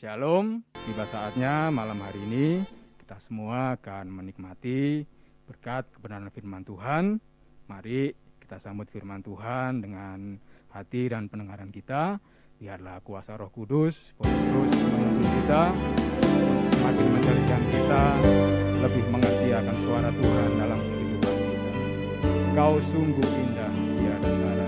Shalom, tiba saatnya malam hari ini kita semua akan menikmati berkat kebenaran firman Tuhan. Mari kita sambut firman Tuhan dengan hati dan pendengaran kita. Biarlah kuasa Roh Kudus terus menuntun kita untuk semakin menjadikan kita lebih mengerti akan suara Tuhan dalam kehidupan kita. Kau sungguh indah, tiada tara.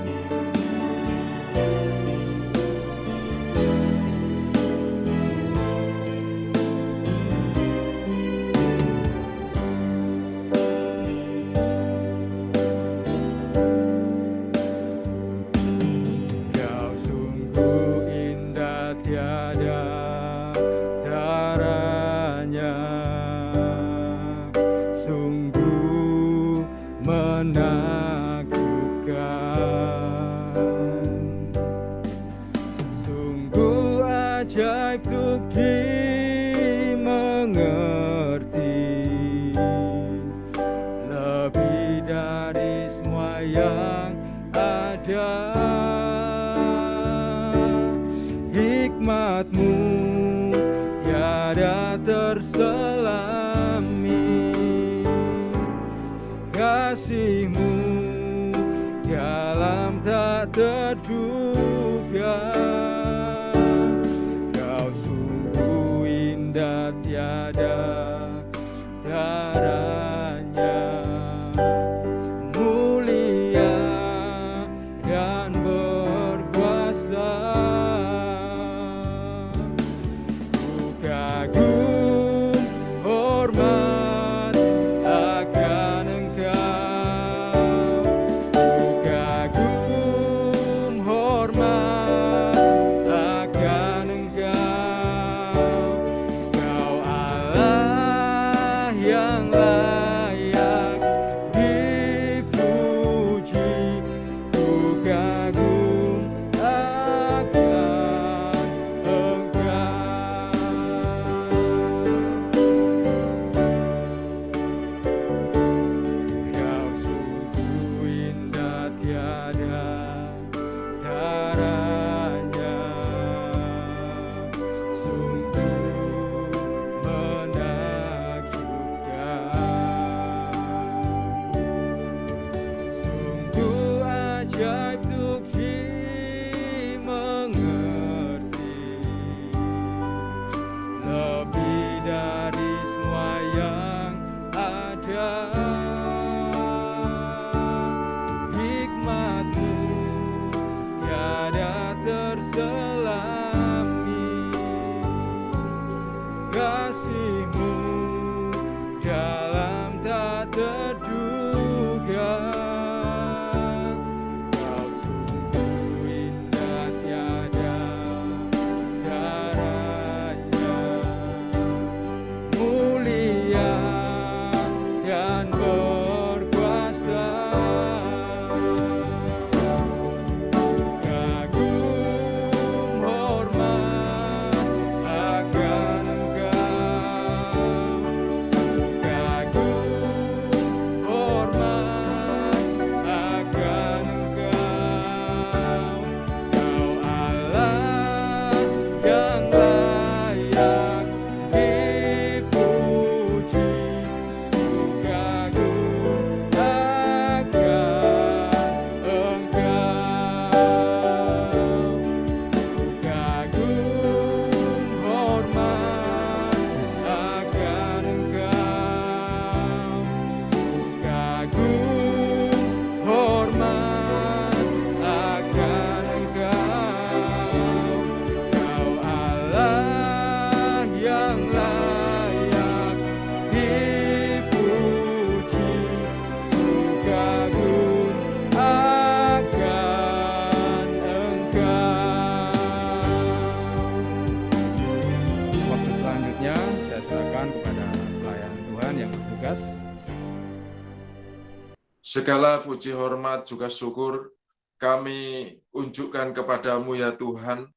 Segala puji hormat juga syukur kami unjukkan kepadamu ya Tuhan.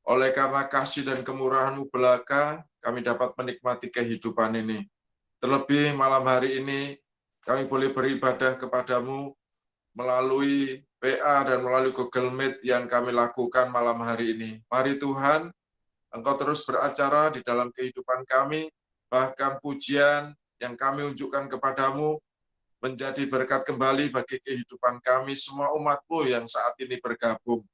Oleh karena kasih dan kemurahan-Mu belaka, kami dapat menikmati kehidupan ini. Terlebih malam hari ini, kami boleh beribadah kepadamu melalui PA dan melalui Google Meet yang kami lakukan malam hari ini. Mari Tuhan, Engkau terus beracara di dalam kehidupan kami, bahkan pujian yang kami unjukkan kepadamu menjadi berkat kembali bagi kehidupan kami, semua umat-Mu yang saat ini bergabung.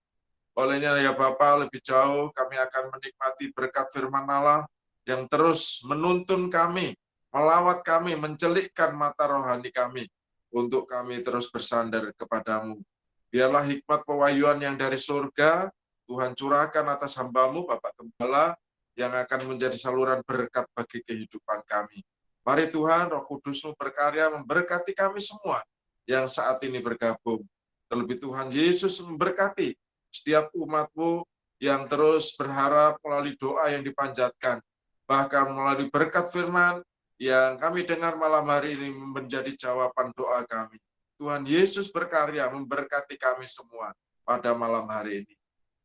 Olehnya ya Bapa, lebih jauh kami akan menikmati berkat firman Allah yang terus menuntun kami, melawat kami, mencelikkan mata rohani kami, untuk kami terus bersandar kepadamu. Biarlah hikmat pewahyuan yang dari surga, Tuhan curahkan atas hamba-Mu, Bapak Gembala, yang akan menjadi saluran berkat bagi kehidupan kami. Mari Tuhan, Roh Kudus-Mu berkarya memberkati kami semua yang saat ini bergabung. Terlebih Tuhan Yesus memberkati setiap umat-Mu yang terus berharap melalui doa yang dipanjatkan, bahkan melalui berkat firman yang kami dengar malam hari ini menjadi jawaban doa kami. Tuhan Yesus berkarya memberkati kami semua pada malam hari ini.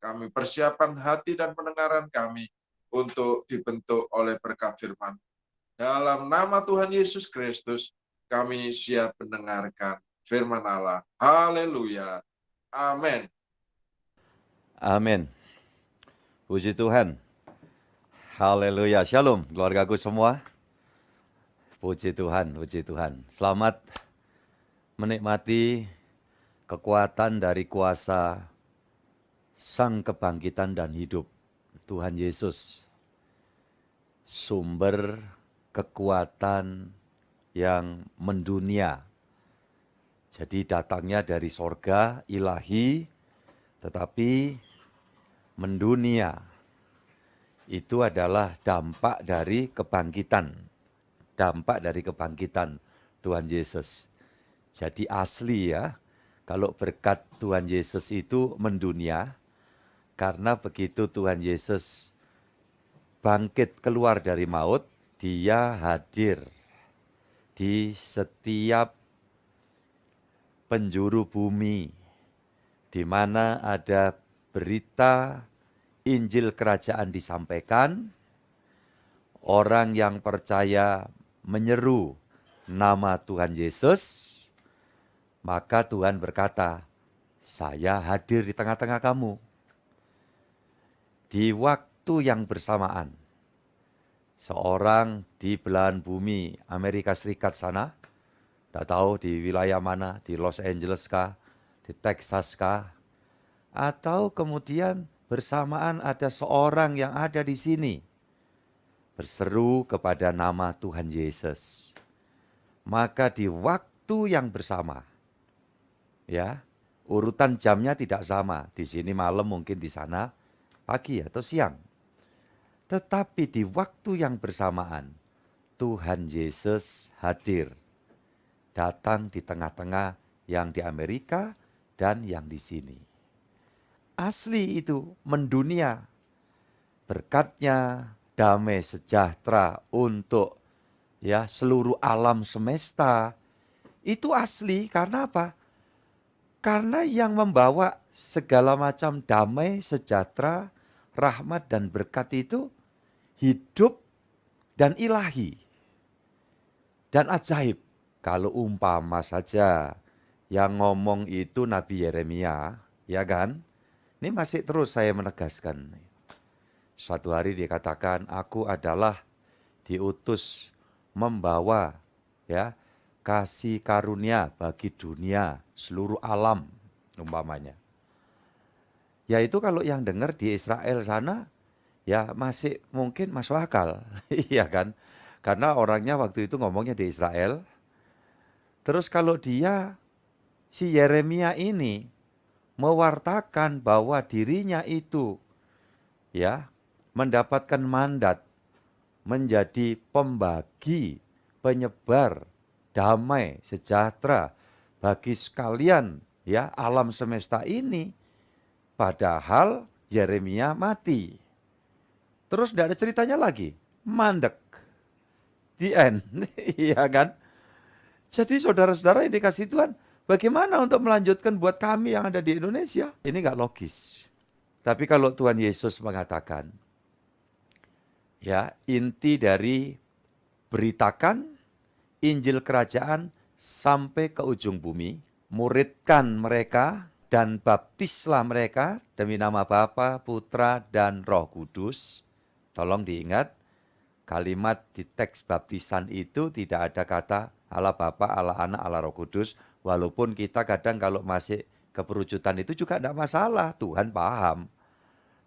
Kami persiapan hati dan pendengaran kami untuk dibentuk oleh berkat firman. Dalam nama Tuhan Yesus Kristus, kami siap mendengarkan firman Allah. Haleluya. Amin. Amin. Puji Tuhan. Haleluya. Shalom keluargaku semua. Puji Tuhan, puji Tuhan. Selamat menikmati kekuatan dari kuasa Sang Kebangkitan dan Hidup, Tuhan Yesus. Sumber kekuatan yang mendunia. Jadi datangnya dari sorga ilahi, tetapi mendunia. Itu adalah dampak dari kebangkitan. Dampak dari kebangkitan Tuhan Yesus. Jadi asli ya, kalau berkat Tuhan Yesus itu mendunia, karena begitu Tuhan Yesus bangkit keluar dari maut, Dia hadir di setiap penjuru bumi, di mana ada berita Injil Kerajaan disampaikan, orang yang percaya menyeru nama Tuhan Yesus, maka Tuhan berkata, saya hadir di tengah-tengah kamu. Di waktu yang bersamaan, seorang di belahan bumi Amerika Serikat sana, tidak tahu di wilayah mana, di Los Angeles kah, di Texas kah, atau kemudian bersamaan ada seorang yang ada di sini, berseru kepada nama Tuhan Yesus. Maka di waktu yang bersama, ya, urutan jamnya tidak sama. Di sini malam, mungkin di sana pagi atau siang. Tetapi di waktu yang bersamaan, Tuhan Yesus hadir. Datang di tengah-tengah yang di Amerika dan yang di sini. Asli itu mendunia. Berkatnya damai sejahtera untuk ya seluruh alam semesta. Itu asli karena apa? Karena yang membawa segala macam damai, sejahtera, rahmat dan berkat itu hidup dan ilahi. Dan ajaib. Kalau umpama saja yang ngomong itu Nabi Yeremia, ya kan? Ini masih terus saya menegaskan. Suatu hari dikatakan, aku adalah diutus membawa ya kasih karunia bagi dunia, seluruh alam umpamanya. Ya itu kalau yang dengar di Israel sana, ya masih mungkin masuk akal, iya kan? Karena orangnya waktu itu ngomongnya di Israel. Terus kalau dia, si Yeremia ini, mewartakan bahwa dirinya itu ya mendapatkan mandat menjadi pembagi, penyebar damai, sejahtera bagi sekalian ya alam semesta ini. Padahal Yeremia mati. Terus tidak ada ceritanya lagi, mandek. The end, iya kan? Jadi saudara-saudara yang dikasih Tuhan, bagaimana untuk melanjutkan buat kami yang ada di Indonesia? Ini nggak logis. Tapi kalau Tuhan Yesus mengatakan, ya inti dari beritakan Injil Kerajaan sampai ke ujung bumi, muridkan mereka dan baptislah mereka demi nama Bapa, Putra, dan Roh Kudus. Tolong diingat, kalimat di teks baptisan itu tidak ada kata Allah Bapa, Allah Anak, Allah Roh Kudus. Walaupun kita kadang kalau masih keperucutan itu juga tidak masalah, Tuhan paham.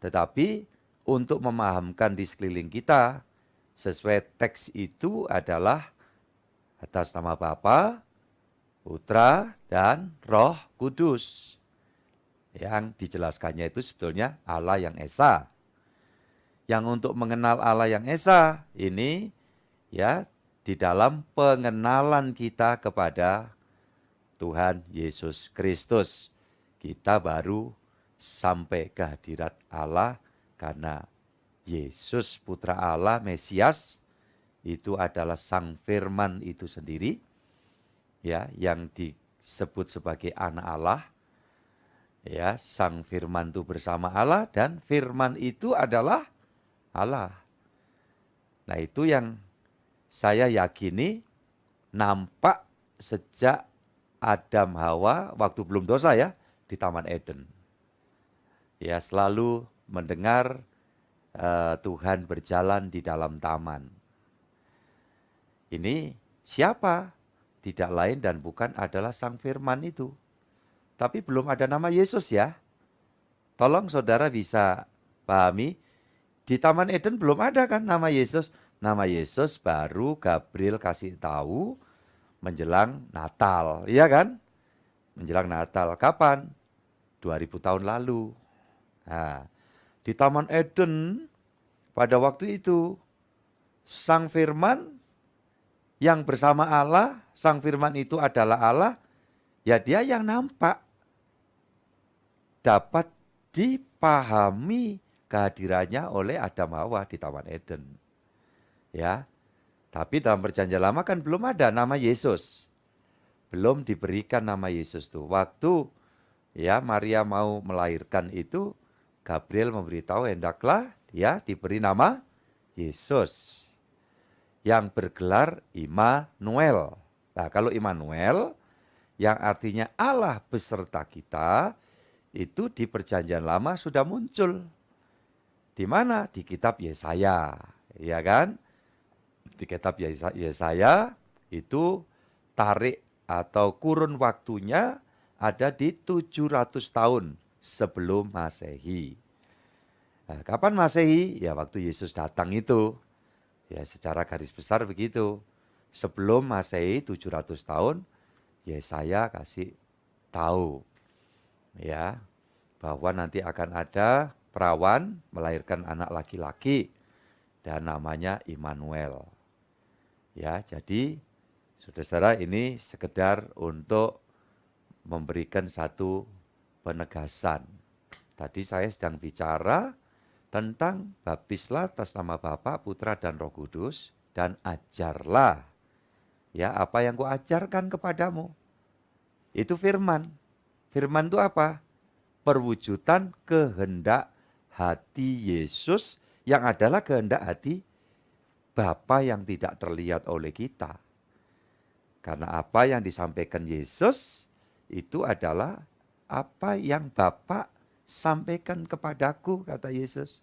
Tetapi untuk memahamkan di sekeliling kita, sesuai teks itu adalah atas nama Bapa, Putra, dan Roh Kudus. Yang dijelaskannya itu sebetulnya Allah yang Esa. Yang untuk mengenal Allah yang Esa ini ya di dalam pengenalan kita kepada Tuhan Yesus Kristus. Kita baru sampai ke hadirat Allah karena Yesus Putra Allah, Mesias, itu adalah Sang Firman itu sendiri, ya, yang disebut sebagai anak Allah. Ya, Sang Firman itu bersama Allah dan Firman itu adalah Allah. Nah, itu yang saya yakini nampak sejak Adam Hawa waktu belum dosa ya di Taman Eden. Ya, selalu mendengar Tuhan berjalan di dalam taman. Ini siapa? Tidak lain dan bukan adalah Sang Firman itu. Tapi belum ada nama Yesus ya. Tolong saudara bisa pahami, di Taman Eden belum ada kan nama Yesus. Nama Yesus baru Gabriel kasih tahu menjelang Natal, iya kan? Menjelang Natal, kapan? 2000 tahun lalu. Nah, di Taman Eden pada waktu itu Sang Firman yang bersama Allah, Sang Firman itu adalah Allah, ya dia yang nampak. Dapat dipahami kehadirannya oleh Adam Hawa di Taman Eden. Ya. Tapi dalam Perjanjian Lama kan belum ada nama Yesus. Belum diberikan nama Yesus tuh. Waktu ya Maria mau melahirkan itu, Gabriel memberitahu hendaklah ya diberi nama Yesus. Yang bergelar Immanuel. Nah, kalau Immanuel yang artinya Allah beserta kita, itu di Perjanjian Lama sudah muncul. Di mana? Di kitab Yesaya, ya kan? Di kitab Yesaya itu tarik atau kurun waktunya ada di 700 tahun sebelum Masehi. Nah, kapan Masehi? Ya waktu Yesus datang itu. Ya secara garis besar begitu. Sebelum Masehi 700 tahun, Yesaya kasih tahu ya bahwa nanti akan ada perawan melahirkan anak laki-laki dan namanya Immanuel. Ya, jadi saudara-saudara ini sekedar untuk memberikan satu penegasan. Tadi saya sedang bicara tentang baptislah atas nama Bapa, Putra dan Roh Kudus dan ajarlah ya apa yang kuajarkan kepadamu. Itu firman. Firman itu apa? Perwujudan kehendak hati Yesus yang adalah kehendak hati Bapa yang tidak terlihat oleh kita. Karena apa yang disampaikan Yesus itu adalah apa yang Bapa sampaikan kepadaku, kata Yesus.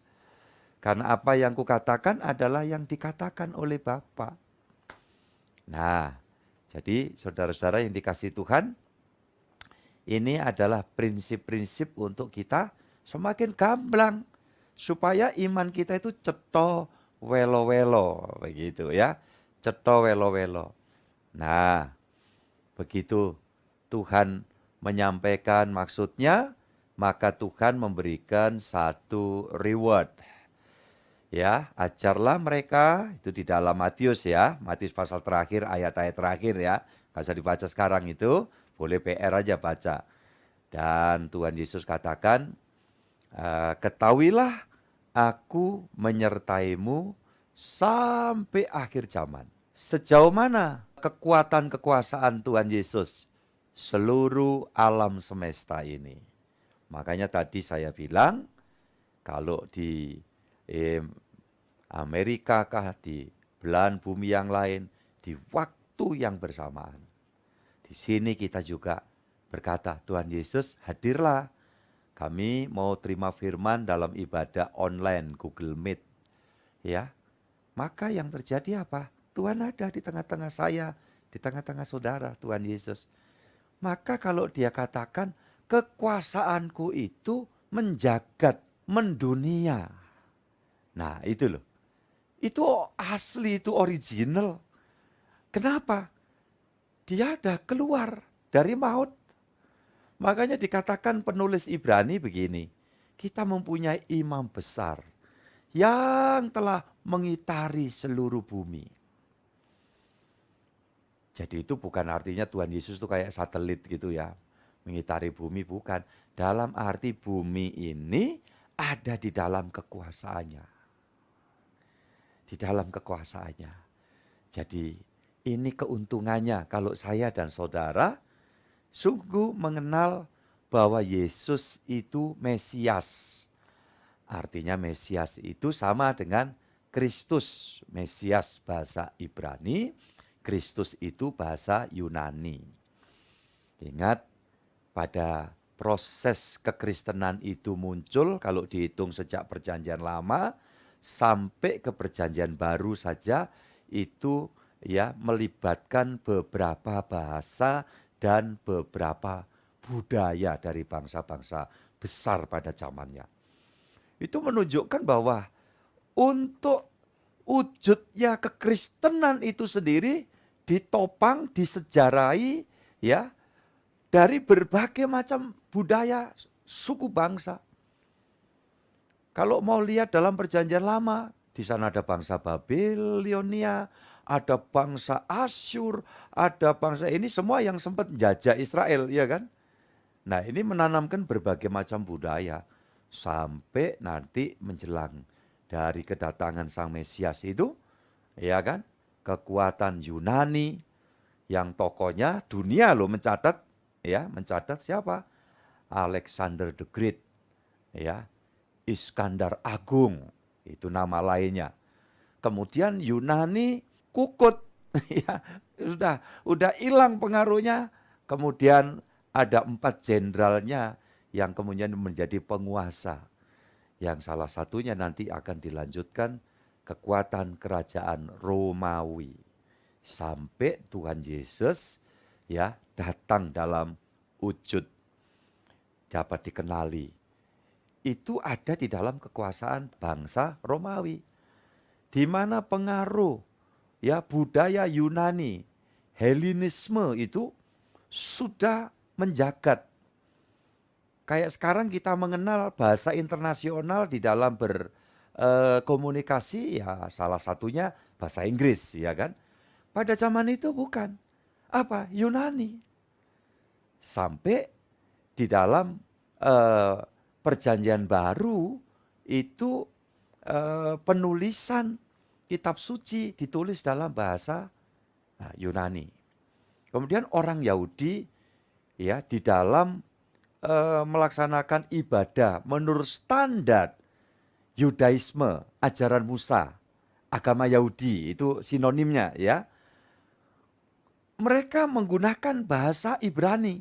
Karena apa yang kukatakan adalah yang dikatakan oleh Bapa. Nah, jadi saudara-saudara yang dikasihi Tuhan, ini adalah prinsip-prinsip untuk kita semakin gamblang. Supaya iman kita itu cetha welo-welo, begitu ya. Cetha welo-welo. Nah, begitu Tuhan menyampaikan maksudnya, maka Tuhan memberikan satu reward. Ya, ajarlah mereka, itu di dalam Matius ya, Matius pasal terakhir, ayat-ayat terakhir ya. Nggak usah dibaca sekarang itu, boleh PR aja baca. Dan Tuhan Yesus katakan, ketahuilah aku menyertaimu sampai akhir zaman. Sejauh mana kekuatan kekuasaan Tuhan Yesus seluruh alam semesta ini. Makanya tadi saya bilang, kalau di Amerika kah, di belahan bumi yang lain, di waktu yang bersamaan. Di sini kita juga berkata, Tuhan Yesus hadirlah. Kami mau terima firman dalam ibadah online Google Meet. ya, maka yang terjadi apa? Tuhan ada di tengah-tengah saya, di tengah-tengah saudara, Tuhan Yesus. Maka kalau dia katakan, kekuasaanku itu menjagat, mendunia. Nah itu loh, itu asli, itu original. Kenapa? Dia ada keluar dari maut. Makanya dikatakan penulis Ibrani begini, kita mempunyai imam besar yang telah mengitari seluruh bumi. Jadi itu bukan artinya Tuhan Yesus itu kayak satelit gitu ya, mengitari bumi, bukan. Dalam arti bumi ini ada di dalam kekuasaannya. Di dalam kekuasaannya. Jadi ini keuntungannya kalau saya dan saudara sungguh mengenal bahwa Yesus itu Mesias. Artinya Mesias itu sama dengan Kristus. Mesias bahasa Ibrani, Kristus itu bahasa Yunani. Ingat, pada proses kekristenan itu muncul kalau dihitung sejak perjanjian lama sampai ke perjanjian baru saja itu ya melibatkan beberapa bahasa dan beberapa budaya dari bangsa-bangsa besar pada zamannya. Itu menunjukkan bahwa untuk wujudnya kekristenan itu sendiri ditopang, disejarahi ya dari berbagai macam budaya suku bangsa. Kalau mau lihat dalam perjanjian lama, di sana ada bangsa Babilonia, ada bangsa Asyur, ada bangsa ini semua yang sempat menjajah Israel, ya kan? Nah, ini menanamkan berbagai macam budaya sampai nanti menjelang dari kedatangan Sang Mesias itu, ya kan? Kekuatan Yunani yang tokohnya dunia loh mencatat, ya, mencatat siapa? Alexander the Great, ya. Iskandar Agung, itu nama lainnya. Kemudian Yunani kukut, ya, udah hilang pengaruhnya. Kemudian ada 4 jenderalnya yang kemudian menjadi penguasa. Yang salah satunya nanti akan dilanjutkan kekuatan kerajaan Romawi. Sampai Tuhan Yesus ya datang dalam wujud dapat dikenali. Itu ada di dalam kekuasaan bangsa Romawi. Di mana pengaruh ya budaya Yunani, Helenisme itu sudah menjagat. Kayak sekarang kita mengenal bahasa internasional di dalam berkomunikasi ya salah satunya bahasa Inggris, ya kan? Pada zaman itu bukan. Apa? Yunani. Sampai di dalam Perjanjian Baru itu penulisan kitab suci ditulis dalam bahasa Yunani. Kemudian orang Yahudi ya di dalam melaksanakan ibadah menurut standar Yudaisme, ajaran Musa, agama Yahudi itu sinonimnya ya. Mereka menggunakan bahasa Ibrani.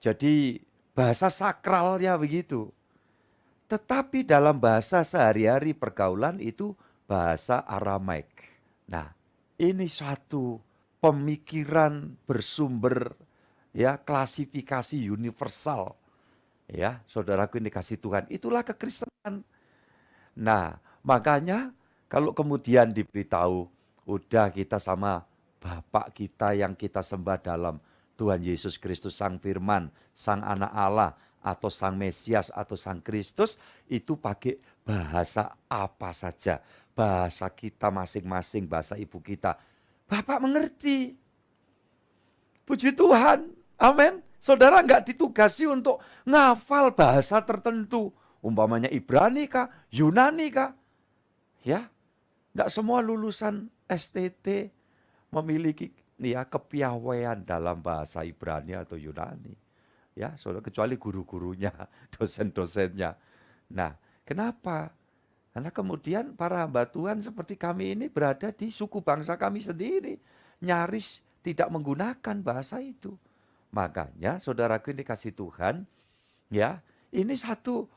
Jadi bahasa sakralnya begitu. Tetapi dalam bahasa sehari-hari pergaulan itu bahasa Aramaik. Nah, ini suatu pemikiran bersumber ya klasifikasi universal. Ya, saudaraku yang dikasih Tuhan, itulah kekristenan. Nah, makanya kalau kemudian diberitahu, udah kita sama Bapak kita yang kita sembah dalam Tuhan Yesus Kristus Sang Firman, Sang Anak Allah, atau Sang Mesias, atau Sang Kristus, itu pakai bahasa apa saja. Bahasa kita masing-masing, bahasa ibu kita. Bapak mengerti. Puji Tuhan, amin. Saudara nggak ditugasi untuk ngafal bahasa tertentu. Umpamanya Ibrani kah, Yunani kah. Ya, nggak semua lulusan STT memiliki ya kepiawaian dalam bahasa Ibrani atau Yunani. Ya, saudara, kecuali guru-gurunya, dosen-dosennya. Nah, kenapa? Karena kemudian para hamba Tuhan seperti kami ini berada di suku bangsa kami sendiri. Nyaris tidak menggunakan bahasa itu. Makanya saudaraku yang dikasih Tuhan, ya, ini satu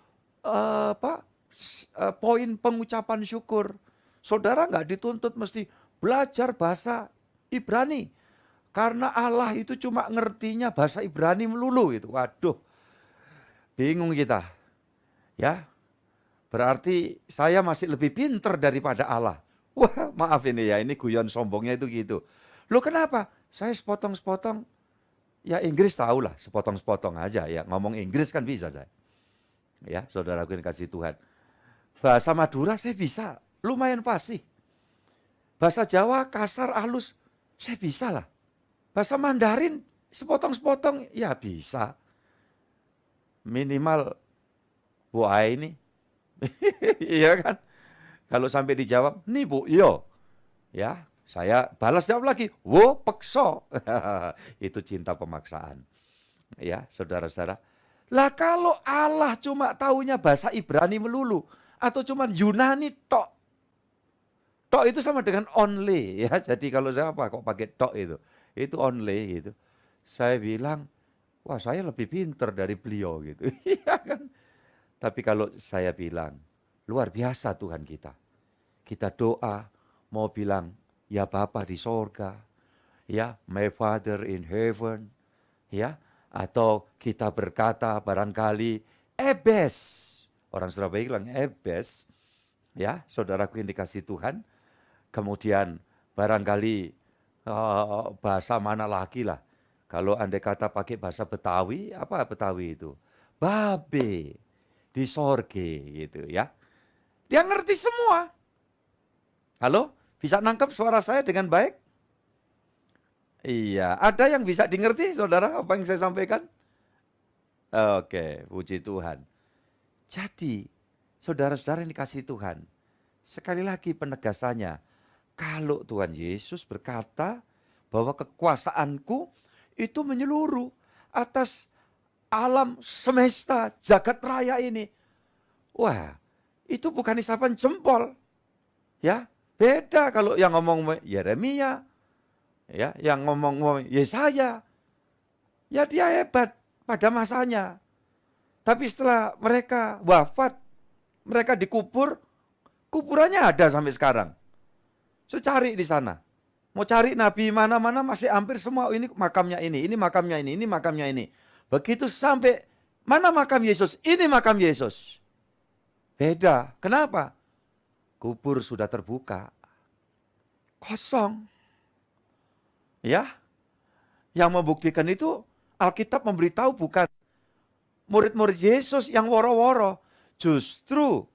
poin pengucapan syukur. Saudara nggak dituntut mesti belajar bahasa Ibrani. Karena Allah itu cuma ngertinya bahasa Ibrani melulu gitu. Waduh, bingung kita. Ya, berarti saya masih lebih pinter daripada Allah. Wah, maaf ini ya, ini guyon sombongnya itu gitu. Loh kenapa? Saya sepotong-sepotong, ya Inggris tahu lah, sepotong-sepotong aja ya. Ngomong Inggris kan bisa saya. Ya, saudaraku yang kasih Tuhan. Bahasa Madura saya bisa, lumayan fasih. Bahasa Jawa kasar, halus, saya bisa lah. Bahasa Mandarin sepotong-sepotong, ya bisa. Minimal, buah ini. Iya kan? Kalau sampai dijawab, nih bu, yo. Ya, saya balas jawab lagi, wo pekso. Itu cinta pemaksaan. Ya, saudara-saudara. Lah kalau Allah cuma taunya bahasa Ibrani melulu, atau cuma Yunani tok. Tok itu sama dengan only ya. Jadi kalau saya apa kok pakai tok itu only gitu. Saya bilang, wah saya lebih pinter dari beliau gitu. Iya kan? Tapi kalau saya bilang, luar biasa Tuhan kita. Kita doa mau bilang, ya Bapa di sorga, ya my Father in heaven, ya. Atau kita berkata barangkali, ebes. Orang Surabaya bilang ebes. Ya, saudaraku yang dikasih Tuhan. Kemudian barangkali bahasa mana lagi lah. Kalau andai kata pakai bahasa Betawi, apa Betawi itu? Babe, di sorge gitu ya. Dia ngerti semua. Halo, bisa nangkep suara saya dengan baik? Iya, ada yang bisa dimengerti saudara apa yang saya sampaikan? Oke, puji Tuhan. Jadi, saudara-saudara yang dikasih Tuhan, sekali lagi penegasannya, kalau Tuhan Yesus berkata bahwa kekuasaanku itu menyeluruh atas alam semesta, jagat raya ini. Wah, itu bukan isapan jempol. Ya, beda kalau yang ngomong Yeremia, ya, yang ngomong Yesaya. Ya dia hebat pada masanya. Tapi setelah mereka wafat, mereka dikubur, kuburannya ada sampai sekarang. Saya cari di sana. Mau cari nabi mana-mana masih hampir semua, ini makamnya ini makamnya ini makamnya ini. Begitu sampai mana makam Yesus? Ini makam Yesus. Beda. Kenapa? Kubur sudah terbuka. Kosong. Ya. Yang membuktikan itu Alkitab memberitahu bukan murid-murid Yesus yang woro-woro. Justru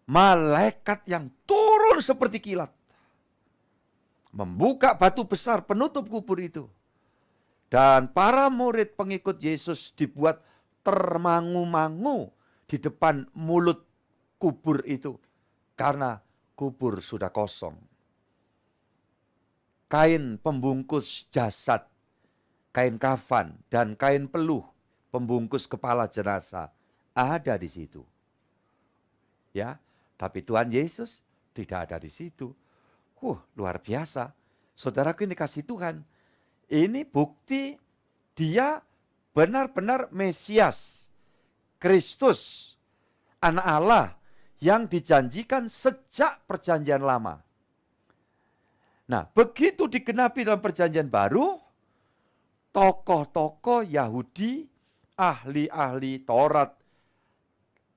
malaikat yang turun seperti kilat. Membuka batu besar penutup kubur itu. Dan para murid pengikut Yesus dibuat termangu-mangu di depan mulut kubur itu. Karena kubur sudah kosong. Kain pembungkus jasad, kain kafan dan kain peluh pembungkus kepala jenazah ada di situ. Ya, tapi Tuhan Yesus tidak ada di situ. Luar biasa. Saudaraku ini kasih Tuhan. Ini bukti dia benar-benar Mesias, Kristus, Anak Allah yang dijanjikan sejak perjanjian lama. Nah, begitu digenapi dalam perjanjian baru, tokoh-tokoh Yahudi, ahli-ahli Taurat,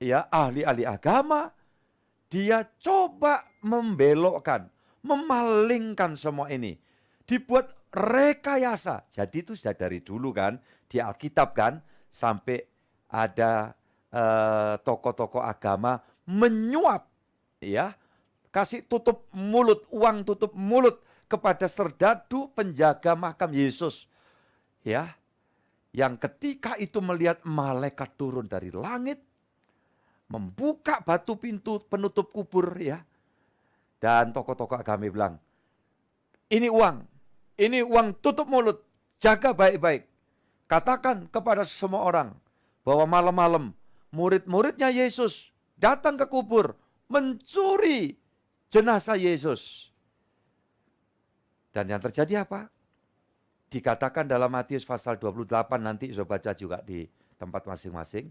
ya ahli-ahli agama, dia coba membelokkan, memalingkan semua ini. Dibuat rekayasa. Jadi itu sudah dari dulu kan, di Alkitab kan, sampai ada tokoh-tokoh agama menyuap, ya, kasih tutup mulut, uang tutup mulut kepada serdadu penjaga makam Yesus. Ya, yang ketika itu melihat malaikat turun dari langit, membuka batu pintu penutup kubur ya. Dan tokoh-tokoh agama bilang, ini uang tutup mulut, jaga baik-baik. Katakan kepada semua orang bahwa malam-malam murid-muridnya Yesus datang ke kubur mencuri jenazah Yesus. Dan yang terjadi apa? Dikatakan dalam Matius pasal 28, nanti sudah baca juga di tempat masing-masing.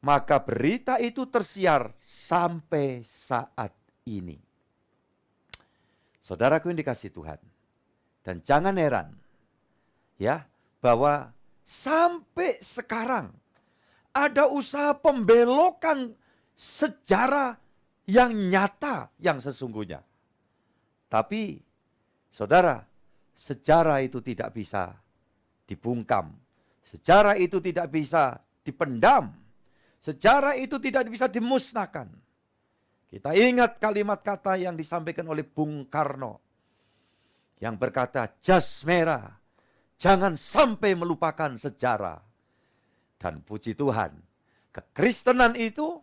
Maka berita itu tersiar sampai saat ini. Saudaraku yang dikasihi Tuhan, dan jangan heran ya, bahwa sampai sekarang ada usaha pembelokan sejarah yang nyata, yang sesungguhnya. Tapi, saudara, sejarah itu tidak bisa dibungkam. Sejarah itu tidak bisa dipendam. Sejarah itu tidak bisa dimusnahkan. Kita ingat kalimat kata yang disampaikan oleh Bung Karno, yang berkata, jas merah, jangan sampai melupakan sejarah. Dan puji Tuhan, kekristenan itu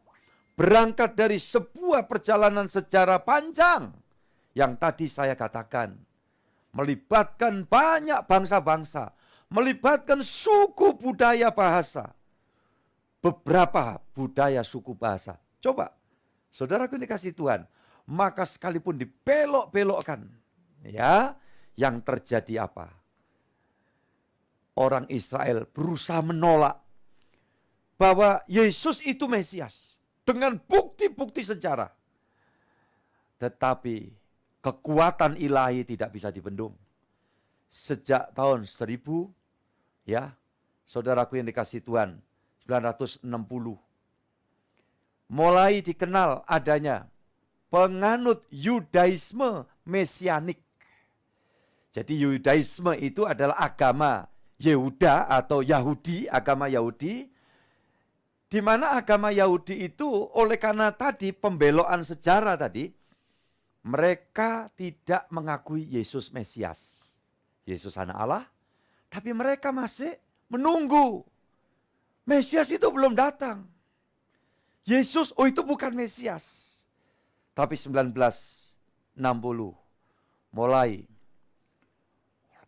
berangkat dari sebuah perjalanan sejarah panjang yang tadi saya katakan, melibatkan banyak bangsa-bangsa, melibatkan suku budaya bahasa, beberapa budaya suku bahasa. Coba, saudaraku yang dikasihi Tuhan, maka sekalipun dibelok-belokkan, ya, yang terjadi apa? Orang Israel berusaha menolak bahwa Yesus itu Mesias dengan bukti-bukti sejarah. Tetapi kekuatan ilahi tidak bisa dibendung. Sejak tahun 1000, ya, saudaraku yang dikasihi Tuhan, 960, mulai dikenal adanya penganut Yudaisme Mesianik. Jadi Yudaisme itu adalah agama Yehuda atau Yahudi, agama Yahudi, di mana agama Yahudi itu oleh karena tadi pembelokan sejarah tadi, mereka tidak mengakui Yesus Mesias. Yesus anak Allah, tapi mereka masih menunggu. Mesias itu belum datang. Yesus, oh itu bukan Mesias. Tapi 1960 mulai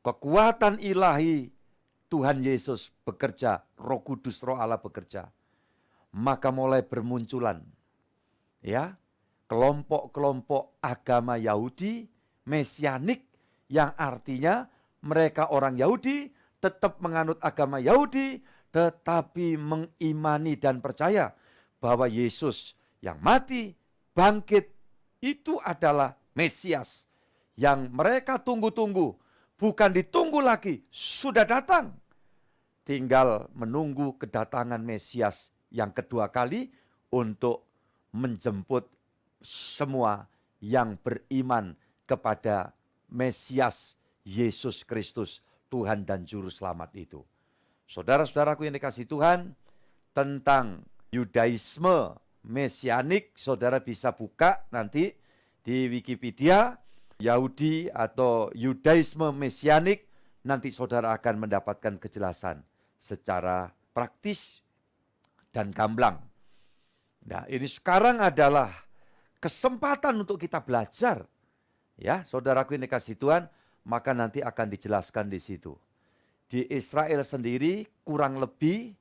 kekuatan ilahi Tuhan Yesus bekerja, Roh Kudus, Roh Allah bekerja. Maka mulai bermunculan ya kelompok-kelompok agama Yahudi Mesianik, yang artinya mereka orang Yahudi tetap menganut agama Yahudi, tetapi mengimani dan percaya bahwa Yesus yang mati, bangkit, itu adalah Mesias yang mereka tunggu-tunggu. Bukan ditunggu lagi, sudah datang. Tinggal menunggu kedatangan Mesias yang kedua kali untuk menjemput semua yang beriman kepada Mesias Yesus Kristus, Tuhan dan Juru Selamat itu. Saudara-saudaraku yang dikasihi Tuhan, tentang Yudaisme Mesianik, saudara bisa buka nanti di Wikipedia, Yahudi atau Yudaisme Mesianik, nanti saudara akan mendapatkan kejelasan secara praktis dan gamblang. Nah, ini sekarang adalah kesempatan untuk kita belajar. Ya, saudaraku yang dikasihi Tuhan, maka nanti akan dijelaskan di situ. Di Israel sendiri kurang lebih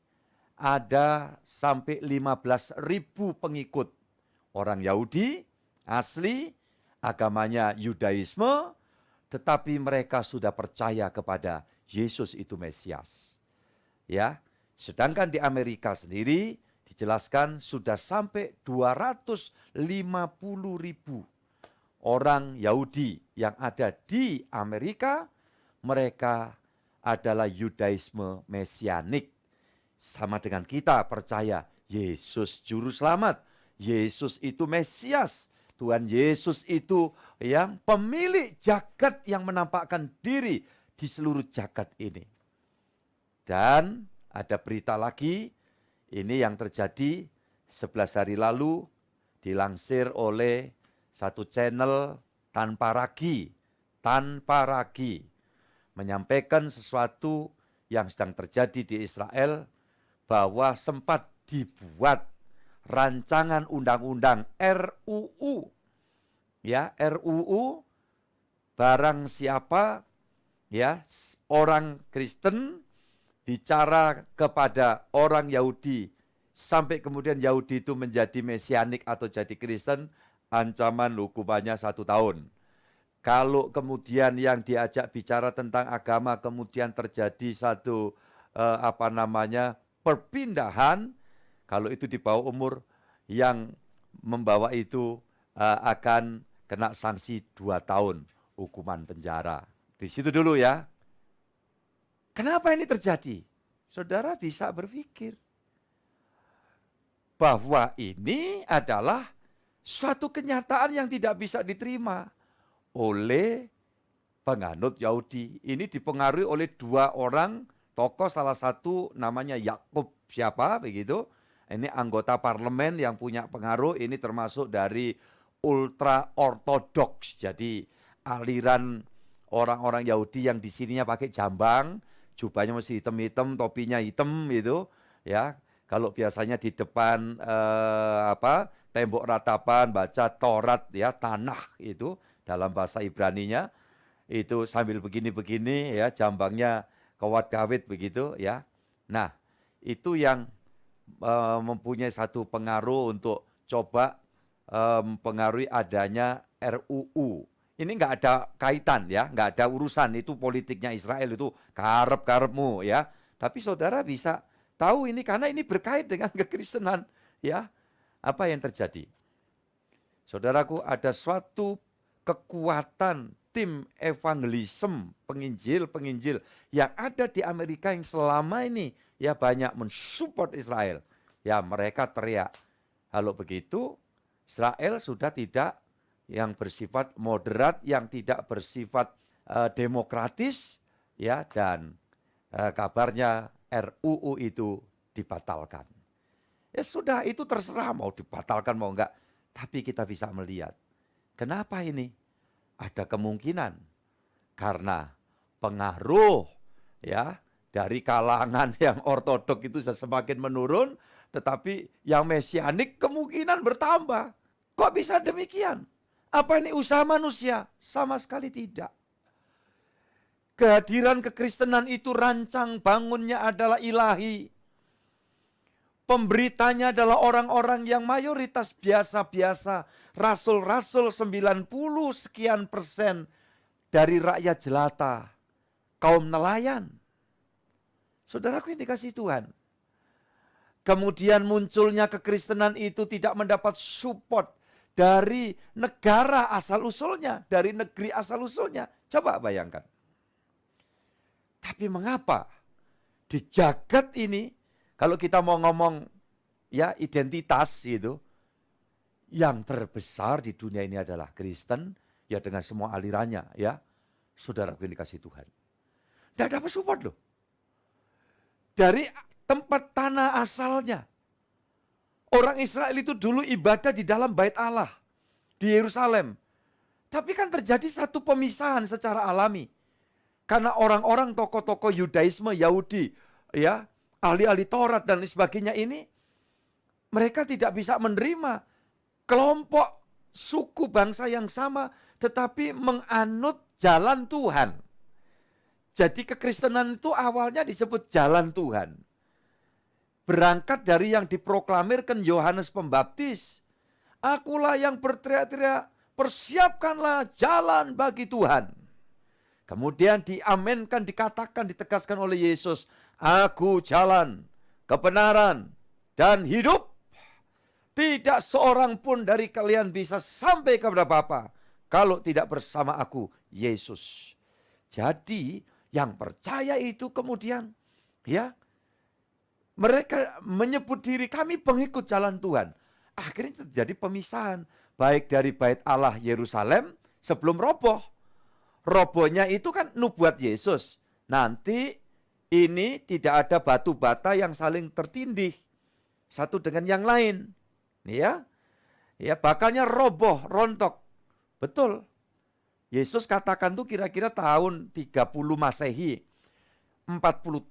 ada sampai 15.000 pengikut. Orang Yahudi asli, agamanya Yudaisme, tetapi mereka sudah percaya kepada Yesus itu Mesias. Ya, sedangkan di Amerika sendiri dijelaskan sudah sampai 250.000 orang Yahudi yang ada di Amerika, mereka adalah Yudaisme Mesianik. Sama dengan kita percaya Yesus Juru Selamat, Yesus itu Mesias, Tuhan Yesus itu yang pemilik jagat yang menampakkan diri di seluruh jagat ini. Dan ada berita lagi, ini yang terjadi 11 hari lalu, dilansir oleh satu channel tanpa ragi, menyampaikan sesuatu yang sedang terjadi di Israel, bahwa sempat dibuat rancangan undang-undang RUU. Ya, RUU, barang siapa ya orang Kristen bicara kepada orang Yahudi sampai kemudian Yahudi itu menjadi Mesianik atau jadi Kristen, ancaman hukumannya 1 tahun. Kalau kemudian yang diajak bicara tentang agama kemudian terjadi satu perpindahan, Kalau itu di bawah umur, yang membawa itu akan kena sanksi 2 tahun hukuman penjara. Di situ dulu ya. Kenapa ini terjadi? Saudara bisa berpikir bahwa ini adalah suatu kenyataan yang tidak bisa diterima oleh penganut Yahudi. Ini dipengaruhi oleh 2 orang tokoh, salah satu namanya Yakub. Siapa begitu? Ini anggota parlemen yang punya pengaruh, ini termasuk dari ultra ortodoks. Jadi aliran orang-orang Yahudi yang di sininya pakai jambang, jubahnya masih hitam-hitam, topinya hitam gitu, ya. Kalau biasanya di depan tembok ratapan baca Taurat ya, tanah itu dalam bahasa Ibraninya itu sambil begini-begini ya, jambangnya kawat-kawit begitu ya. Nah, itu yang mempunyai satu pengaruh untuk coba mempengaruhi adanya RUU. Ini nggak ada kaitan ya, nggak ada urusan, itu politiknya Israel, itu karep-karepmu ya. Tapi saudara bisa tahu ini karena ini berkait dengan kekristenan ya. Apa yang terjadi? Saudaraku, ada suatu kekuatan tim evangelisme, penginjil yang ada di Amerika yang selama ini ya banyak mensupport Israel. Ya mereka teriak, kalau begitu Israel sudah tidak yang bersifat moderat, yang tidak bersifat demokratis, ya, dan kabarnya RUU itu dibatalkan. Ya sudah, itu terserah mau dibatalkan mau enggak. Tapi kita bisa melihat, kenapa ini? Ada kemungkinan karena pengaruh ya dari kalangan yang ortodok itu semakin menurun, tetapi yang mesianik kemungkinan bertambah. Kok bisa demikian? Apa ini usaha manusia? Sama sekali tidak. Kehadiran kekristenan itu rancang bangunnya adalah ilahi. Pemberitanya adalah orang-orang yang mayoritas biasa-biasa. Rasul-rasul 90 sekian persen dari rakyat jelata. Kaum nelayan. Saudaraku yang dikasihi Tuhan. Kemudian munculnya kekristenan itu tidak mendapat support dari negara asal-usulnya. Dari negeri asal-usulnya. Coba bayangkan. Tapi mengapa di jagat ini, kalau kita mau ngomong ya identitas gitu, yang terbesar di dunia ini adalah Kristen, ya dengan semua alirannya ya. Saudara yang dikasih Tuhan. Tidak dapat support loh. Dari tempat tanah asalnya. Orang Israel itu dulu ibadah di dalam bait Allah. Di Yerusalem. Tapi kan terjadi satu pemisahan secara alami. Karena orang-orang tokoh-tokoh Yudaisme, Yahudi, ya, ahli-ahli Taurat dan sebagainya ini, mereka tidak bisa menerima kelompok suku bangsa yang sama, tetapi menganut jalan Tuhan. Jadi kekristenan itu awalnya disebut jalan Tuhan. Berangkat dari yang diproklamirkan Yohanes Pembaptis. Akulah yang berteriak-teriak, persiapkanlah jalan bagi Tuhan. Kemudian diamenkan, dikatakan, ditegaskan oleh Yesus. Aku jalan, kebenaran, dan hidup. Tidak seorang pun dari kalian bisa sampai kepada Bapa kalau tidak bersama aku, Yesus. Jadi yang percaya itu kemudian ya mereka menyebut diri kami pengikut jalan Tuhan. Akhirnya terjadi pemisahan baik dari bait Allah Yerusalem sebelum roboh. Robohnya itu kan nubuat Yesus. Nanti ini tidak ada batu bata yang saling tertindih satu dengan yang lain. Ya, bakalnya roboh, rontok. Betul. Yesus katakan tuh kira-kira tahun 30 Masehi. 40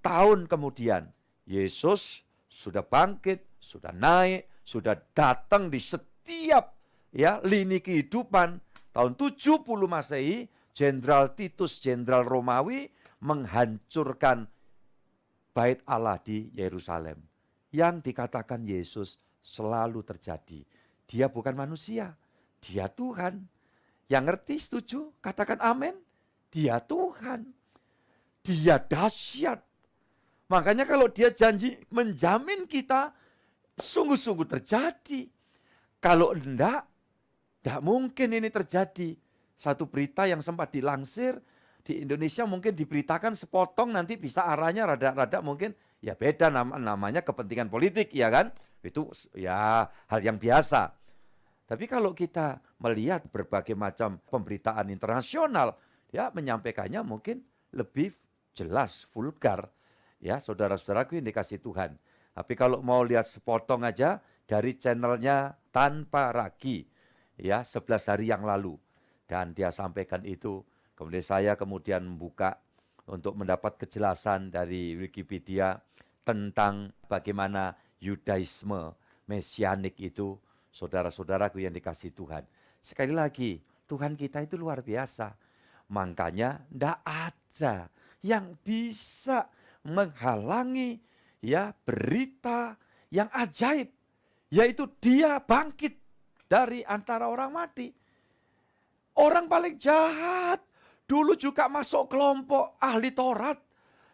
tahun kemudian Yesus sudah bangkit, sudah naik, sudah datang di setiap ya lini kehidupan. Tahun 70 Masehi, Jenderal Titus, Jenderal Romawi menghancurkan bait Allah di Yerusalem. Yang dikatakan Yesus selalu terjadi. Dia bukan manusia, dia Tuhan. Yang ngerti setuju, katakan amin. Dia Tuhan. Dia dahsyat. Makanya kalau dia janji menjamin kita sungguh-sungguh terjadi. Kalau enggak mungkin ini terjadi. Satu berita yang sempat dilansir di Indonesia mungkin diberitakan sepotong, nanti bisa arahnya rada-rada mungkin ya beda, namanya kepentingan politik, ya kan? Itu ya hal yang biasa. Tapi kalau kita melihat berbagai macam pemberitaan internasional, ya menyampaikannya mungkin lebih jelas, vulgar. Ya, saudara-saudaraku yang dikasih Tuhan. Tapi kalau mau lihat sepotong aja dari channelnya Tanpa Ragi, ya 11 hari yang lalu. Dan dia sampaikan itu, kemudian saya membuka untuk mendapat kejelasan dari Wikipedia tentang bagaimana Yudaisme Mesianik itu, saudara-saudaraku yang dikasih Tuhan. Sekali lagi, Tuhan kita itu luar biasa. Makanya tidak ada yang bisa menghalangi ya berita yang ajaib, yaitu dia bangkit dari antara orang mati. Orang paling jahat dulu juga masuk kelompok ahli Taurat,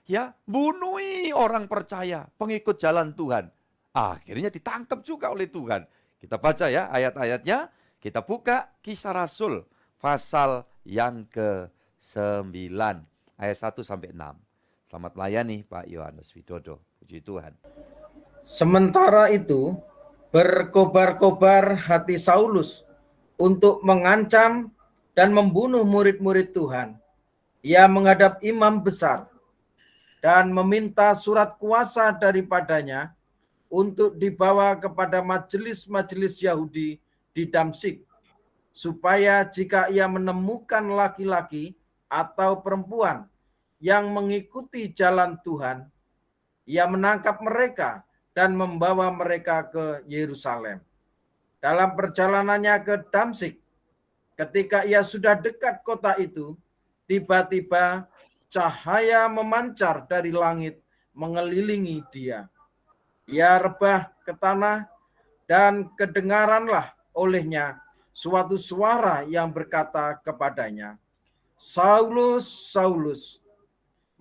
ya, bunuhi orang percaya, pengikut jalan Tuhan. Akhirnya ditangkap juga oleh Tuhan. Kita baca ya ayat-ayatnya, kita buka Kisah Rasul pasal yang ke-9 ayat 1 sampai 6. Selamat melayani Pak Yohanes Widodo. Puji Tuhan. Sementara itu, berkobar-kobar hati Saulus untuk mengancam dan membunuh murid-murid Tuhan. Ia menghadap imam besar dan meminta surat kuasa daripadanya untuk dibawa kepada majelis-majelis Yahudi di Damsyik, supaya jika ia menemukan laki-laki atau perempuan yang mengikuti jalan Tuhan, ia menangkap mereka dan membawa mereka ke Yerusalem. Dalam perjalanannya ke Damsyik, ketika ia sudah dekat kota itu, tiba-tiba cahaya memancar dari langit mengelilingi dia. Ia rebah ke tanah dan kedengaranlah olehnya suatu suara yang berkata kepadanya, "Saulus, Saulus,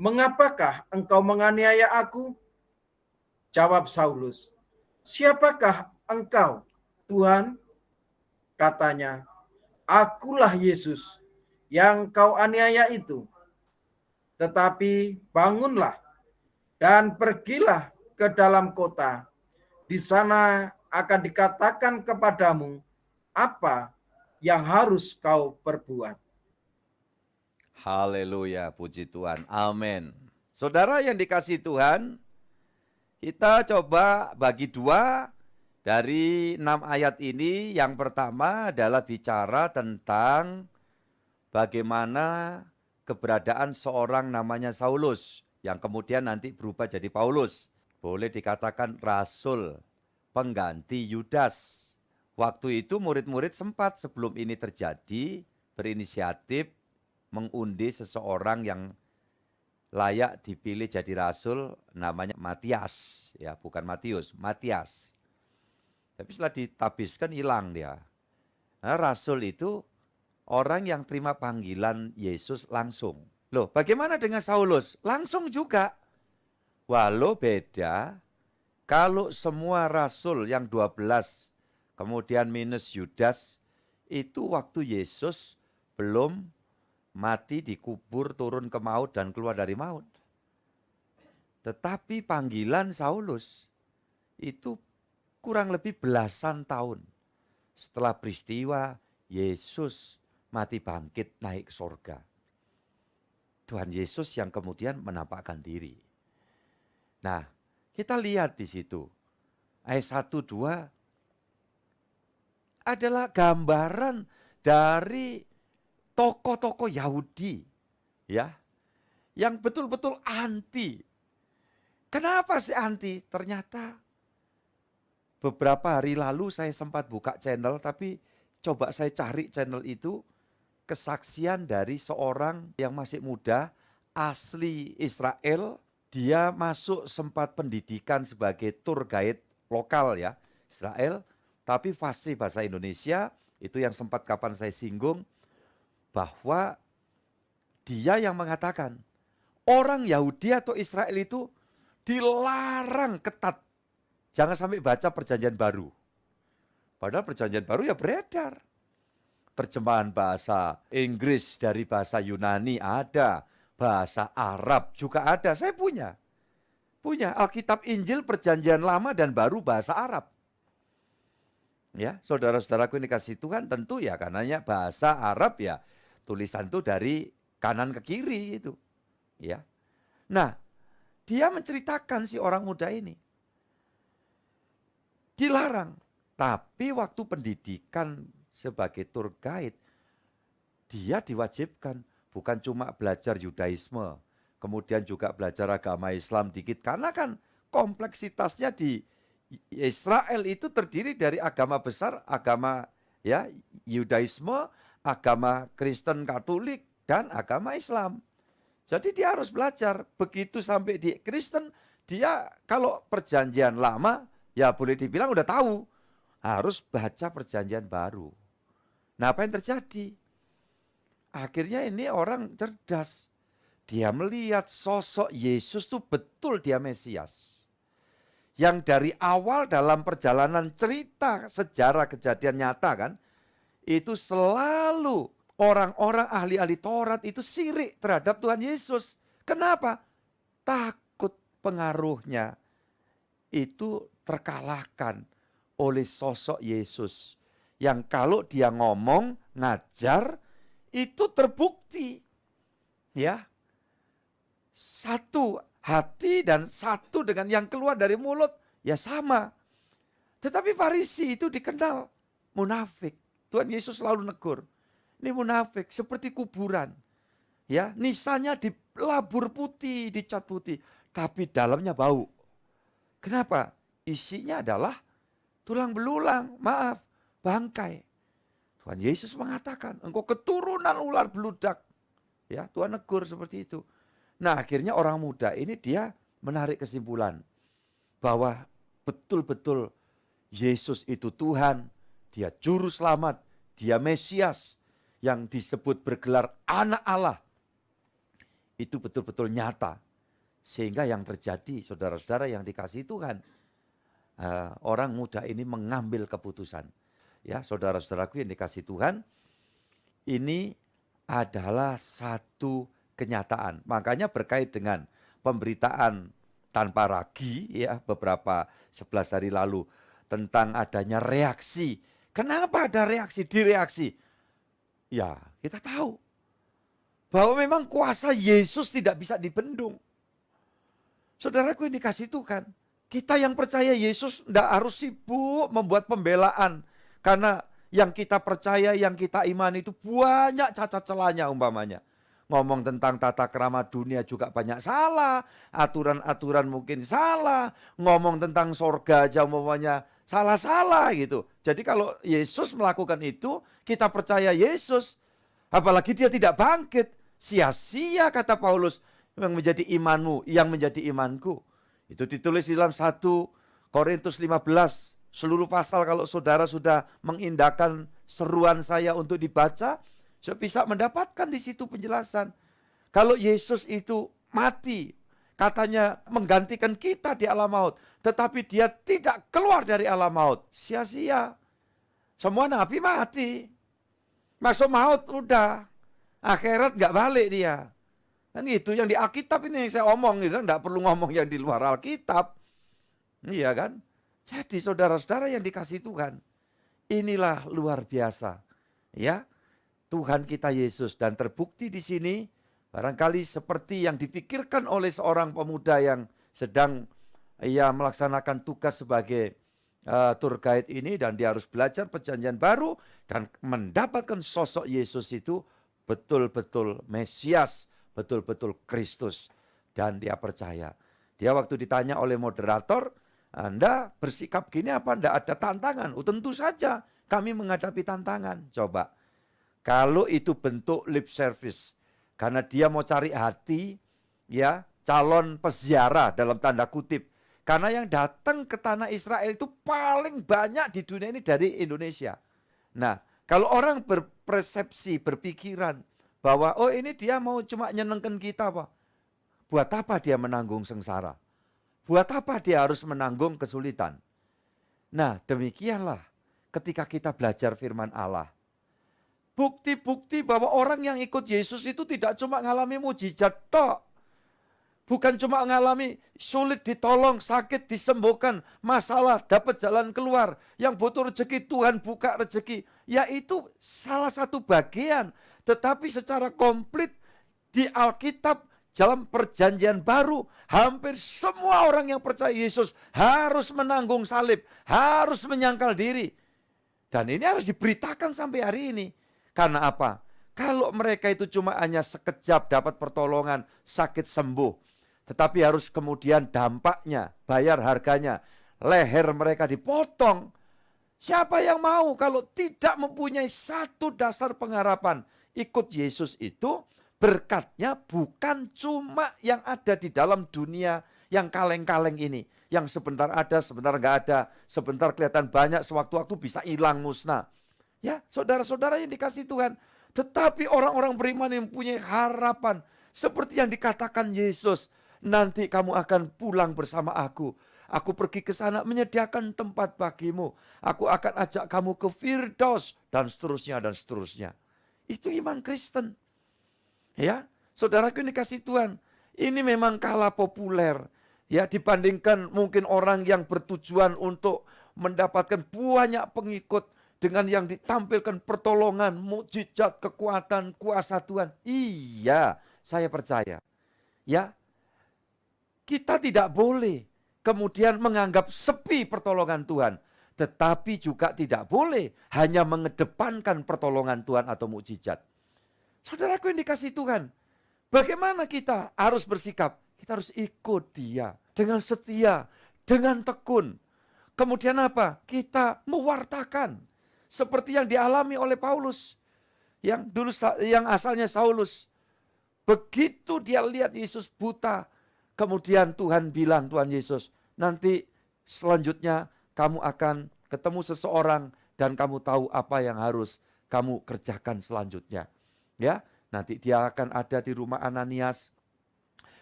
mengapakah engkau menganiaya aku?" Jawab Saulus, "Siapakah engkau, Tuhan?" Katanya, "Akulah Yesus yang kau aniaya itu. Tetapi bangunlah dan pergilah ke dalam kota. Di sana akan dikatakan kepadamu apa yang harus kau perbuat." Haleluya, puji Tuhan. Amin. Saudara yang dikasih Tuhan, kita coba bagi dua dari 6 ayat ini. Yang pertama adalah bicara tentang bagaimana keberadaan seorang namanya Saulus, yang kemudian nanti berubah jadi Paulus. Boleh dikatakan rasul pengganti Yudas. Waktu itu murid-murid sempat sebelum ini terjadi berinisiatif mengundi seseorang yang layak dipilih jadi rasul, namanya Matias, ya bukan Matius, Matias. Tapi setelah ditabiskan hilang dia. Nah, rasul itu orang yang terima panggilan Yesus langsung. Loh, bagaimana dengan Saulus? Langsung juga. Walau beda, kalau semua rasul yang 12, kemudian minus Yudas, itu waktu Yesus belum mati, dikubur, turun ke maut, dan keluar dari maut. Tetapi panggilan Saulus itu kurang lebih belasan tahun setelah peristiwa Yesus mati bangkit naik ke sorga. Tuhan Yesus yang kemudian menampakkan diri. Nah, kita lihat di situ. Ayat 1-2 adalah gambaran dari tokoh-tokoh Yahudi, ya, yang betul-betul anti. Kenapa sih anti? Ternyata beberapa hari lalu saya sempat buka channel, tapi coba saya cari channel itu, kesaksian dari seorang yang masih muda, asli Israel. Dia masuk sempat pendidikan sebagai tour guide lokal ya, Israel, tapi fasih bahasa Indonesia, itu yang sempat kapan saya singgung, bahwa dia yang mengatakan orang Yahudi atau Israel itu dilarang ketat Jangan sampai baca perjanjian baru. Padahal perjanjian baru ya beredar. Terjemahan bahasa Inggris dari bahasa Yunani ada, bahasa Arab juga ada. Saya punya Alkitab Injil perjanjian lama dan baru bahasa Arab. Ya, saudara-saudaraku ini kasih Tuhan, tentu ya karenanya bahasa Arab ya tulisan itu dari kanan ke kiri itu. Ya. Nah, dia menceritakan si orang muda ini dilarang, tapi waktu pendidikan sebagai tour guide dia diwajibkan bukan cuma belajar Yudaisme, kemudian juga belajar agama Islam dikit, karena kan kompleksitasnya di Israel itu terdiri dari agama besar, agama ya Yudaisme, agama Kristen Katolik dan agama Islam. Jadi dia harus belajar. Begitu sampai di Kristen, dia kalau perjanjian lama ya boleh dibilang udah tahu, harus baca perjanjian baru. Nah, apa yang terjadi? Akhirnya ini orang cerdas. Dia melihat sosok Yesus tuh betul dia Mesias. Yang dari awal dalam perjalanan cerita sejarah kejadian nyata kan, itu selalu orang-orang ahli-ahli Taurat itu sirik terhadap Tuhan Yesus. Kenapa? Takut pengaruhnya itu terkalahkan oleh sosok Yesus. Yang kalau dia ngomong, ngajar, itu terbukti. Ya, satu hati dan satu dengan yang keluar dari mulut, ya sama. Tetapi Farisi itu dikenal munafik. Tuhan Yesus selalu negur, ini munafik seperti kuburan. Ya, nisannya dilabur putih, dicat putih, tapi dalamnya bau. Kenapa? Isinya adalah tulang belulang, bangkai. Tuhan Yesus mengatakan, engkau keturunan ular beludak. Ya, Tuhan negur seperti itu. Nah, akhirnya orang muda ini dia menarik kesimpulan bahwa betul-betul Yesus itu Tuhan, dia juru selamat, dia Mesias yang disebut bergelar anak Allah. Itu betul-betul nyata. Sehingga yang terjadi, saudara-saudara yang dikasihi Tuhan, orang muda ini mengambil keputusan. Ya, saudara-saudaraku yang dikasihi Tuhan, ini adalah satu kenyataan. Makanya berkait dengan pemberitaan tanpa ragi ya beberapa 11 hari lalu tentang adanya reaksi. Kenapa ada direaksi? Ya, kita tahu bahwa memang kuasa Yesus tidak bisa dibendung. Saudaraku yang dikasihi Tuhan, kita yang percaya Yesus tidak harus sibuk membuat pembelaan. Karena yang kita percaya, yang kita imani itu banyak cacat celahnya umpamanya. Ngomong tentang tata krama dunia juga banyak salah. Aturan-aturan mungkin salah. Ngomong tentang sorga aja umpamanya salah-salah gitu. Jadi kalau Yesus melakukan itu, kita percaya Yesus. Apalagi dia tidak bangkit. Sia-sia kata Paulus, yang menjadi imanmu, yang menjadi imanku. Itu ditulis di dalam 1 Korintus 15. Seluruh pasal kalau saudara sudah mengindahkan seruan saya untuk dibaca, saya bisa mendapatkan di situ penjelasan. Kalau Yesus itu mati, katanya menggantikan kita di alam maut, tetapi dia tidak keluar dari alam maut. Sia-sia. Semua nabi mati. Masuk maut udah. Akhirat nggak balik dia. Kan itu yang di Alkitab ini yang saya omong, nggak perlu ngomong yang di luar Alkitab. Iya kan? Jadi saudara-saudara yang dikasihi Tuhan, inilah luar biasa. Ya, Tuhan kita Yesus, dan terbukti di sini barangkali seperti yang dipikirkan oleh seorang pemuda yang sedang melaksanakan tugas sebagai tour guide ini, dan dia harus belajar perjanjian baru dan mendapatkan sosok Yesus itu betul-betul Mesias, betul-betul Kristus, dan dia percaya. Dia waktu ditanya oleh moderator, Anda bersikap gini apa Anda ada tantangan? Oh, tentu saja kami menghadapi tantangan. Coba, kalau itu bentuk lip service, karena dia mau cari hati, ya calon peziarah dalam tanda kutip. Karena yang datang ke tanah Israel itu paling banyak di dunia ini dari Indonesia. Nah, kalau orang berpersepsi, berpikiran bahwa oh ini dia mau cuma nyenengkan kita, Pak. Buat apa dia menanggung sengsara? Buat apa dia harus menanggung kesulitan? Nah, demikianlah ketika kita belajar firman Allah. Bukti-bukti bahwa orang yang ikut Yesus itu tidak cuma mengalami mujizat tok. Bukan cuma mengalami sulit ditolong, sakit disembuhkan, masalah dapat jalan keluar. Yang butuh rezeki Tuhan buka rezeki. Ya itu salah satu bagian. Tetapi secara komplit di Alkitab dalam perjanjian baru, hampir semua orang yang percaya Yesus harus menanggung salib, harus menyangkal diri. Dan ini harus diberitakan sampai hari ini. Karena apa? Kalau mereka itu cuma hanya sekejap dapat pertolongan, sakit sembuh. Tetapi harus kemudian dampaknya, bayar harganya. Leher mereka dipotong. Siapa yang mau kalau tidak mempunyai satu dasar pengharapan? Ikut Yesus itu berkatnya bukan cuma yang ada di dalam dunia yang kaleng-kaleng ini. Yang sebentar ada, sebentar nggak ada. Sebentar kelihatan banyak, sewaktu-waktu bisa hilang musnah. Ya, saudara-saudara yang dikasih Tuhan. Tetapi orang-orang beriman yang mempunyai harapan. Seperti yang dikatakan Yesus. Nanti kamu akan pulang bersama aku. Aku pergi ke sana menyediakan tempat bagimu. Aku akan ajak kamu ke Firdaus. Dan seterusnya, dan seterusnya. Itu iman Kristen. Ya, saudaraku yang dikasih Tuhan. Ini memang kalah populer. Ya, dibandingkan mungkin orang yang bertujuan untuk mendapatkan banyak pengikut. Dengan yang ditampilkan pertolongan, mukjizat, kekuatan, kuasa Tuhan. Iya, saya percaya. Ya, kita tidak boleh kemudian menganggap sepi pertolongan Tuhan. Tetapi juga tidak boleh hanya mengedepankan pertolongan Tuhan atau mukjizat. Saudaraku yang dikasih Tuhan, bagaimana kita harus bersikap? Kita harus ikut Dia dengan setia, dengan tekun. Kemudian apa? Kita mewartakan. Seperti yang dialami oleh Paulus. Yang asalnya Saulus. Begitu dia lihat Yesus buta. Kemudian Tuhan bilang, Tuhan Yesus, nanti selanjutnya kamu akan ketemu seseorang. Dan kamu tahu apa yang harus kamu kerjakan selanjutnya. Ya, nanti dia akan ada di rumah Ananias.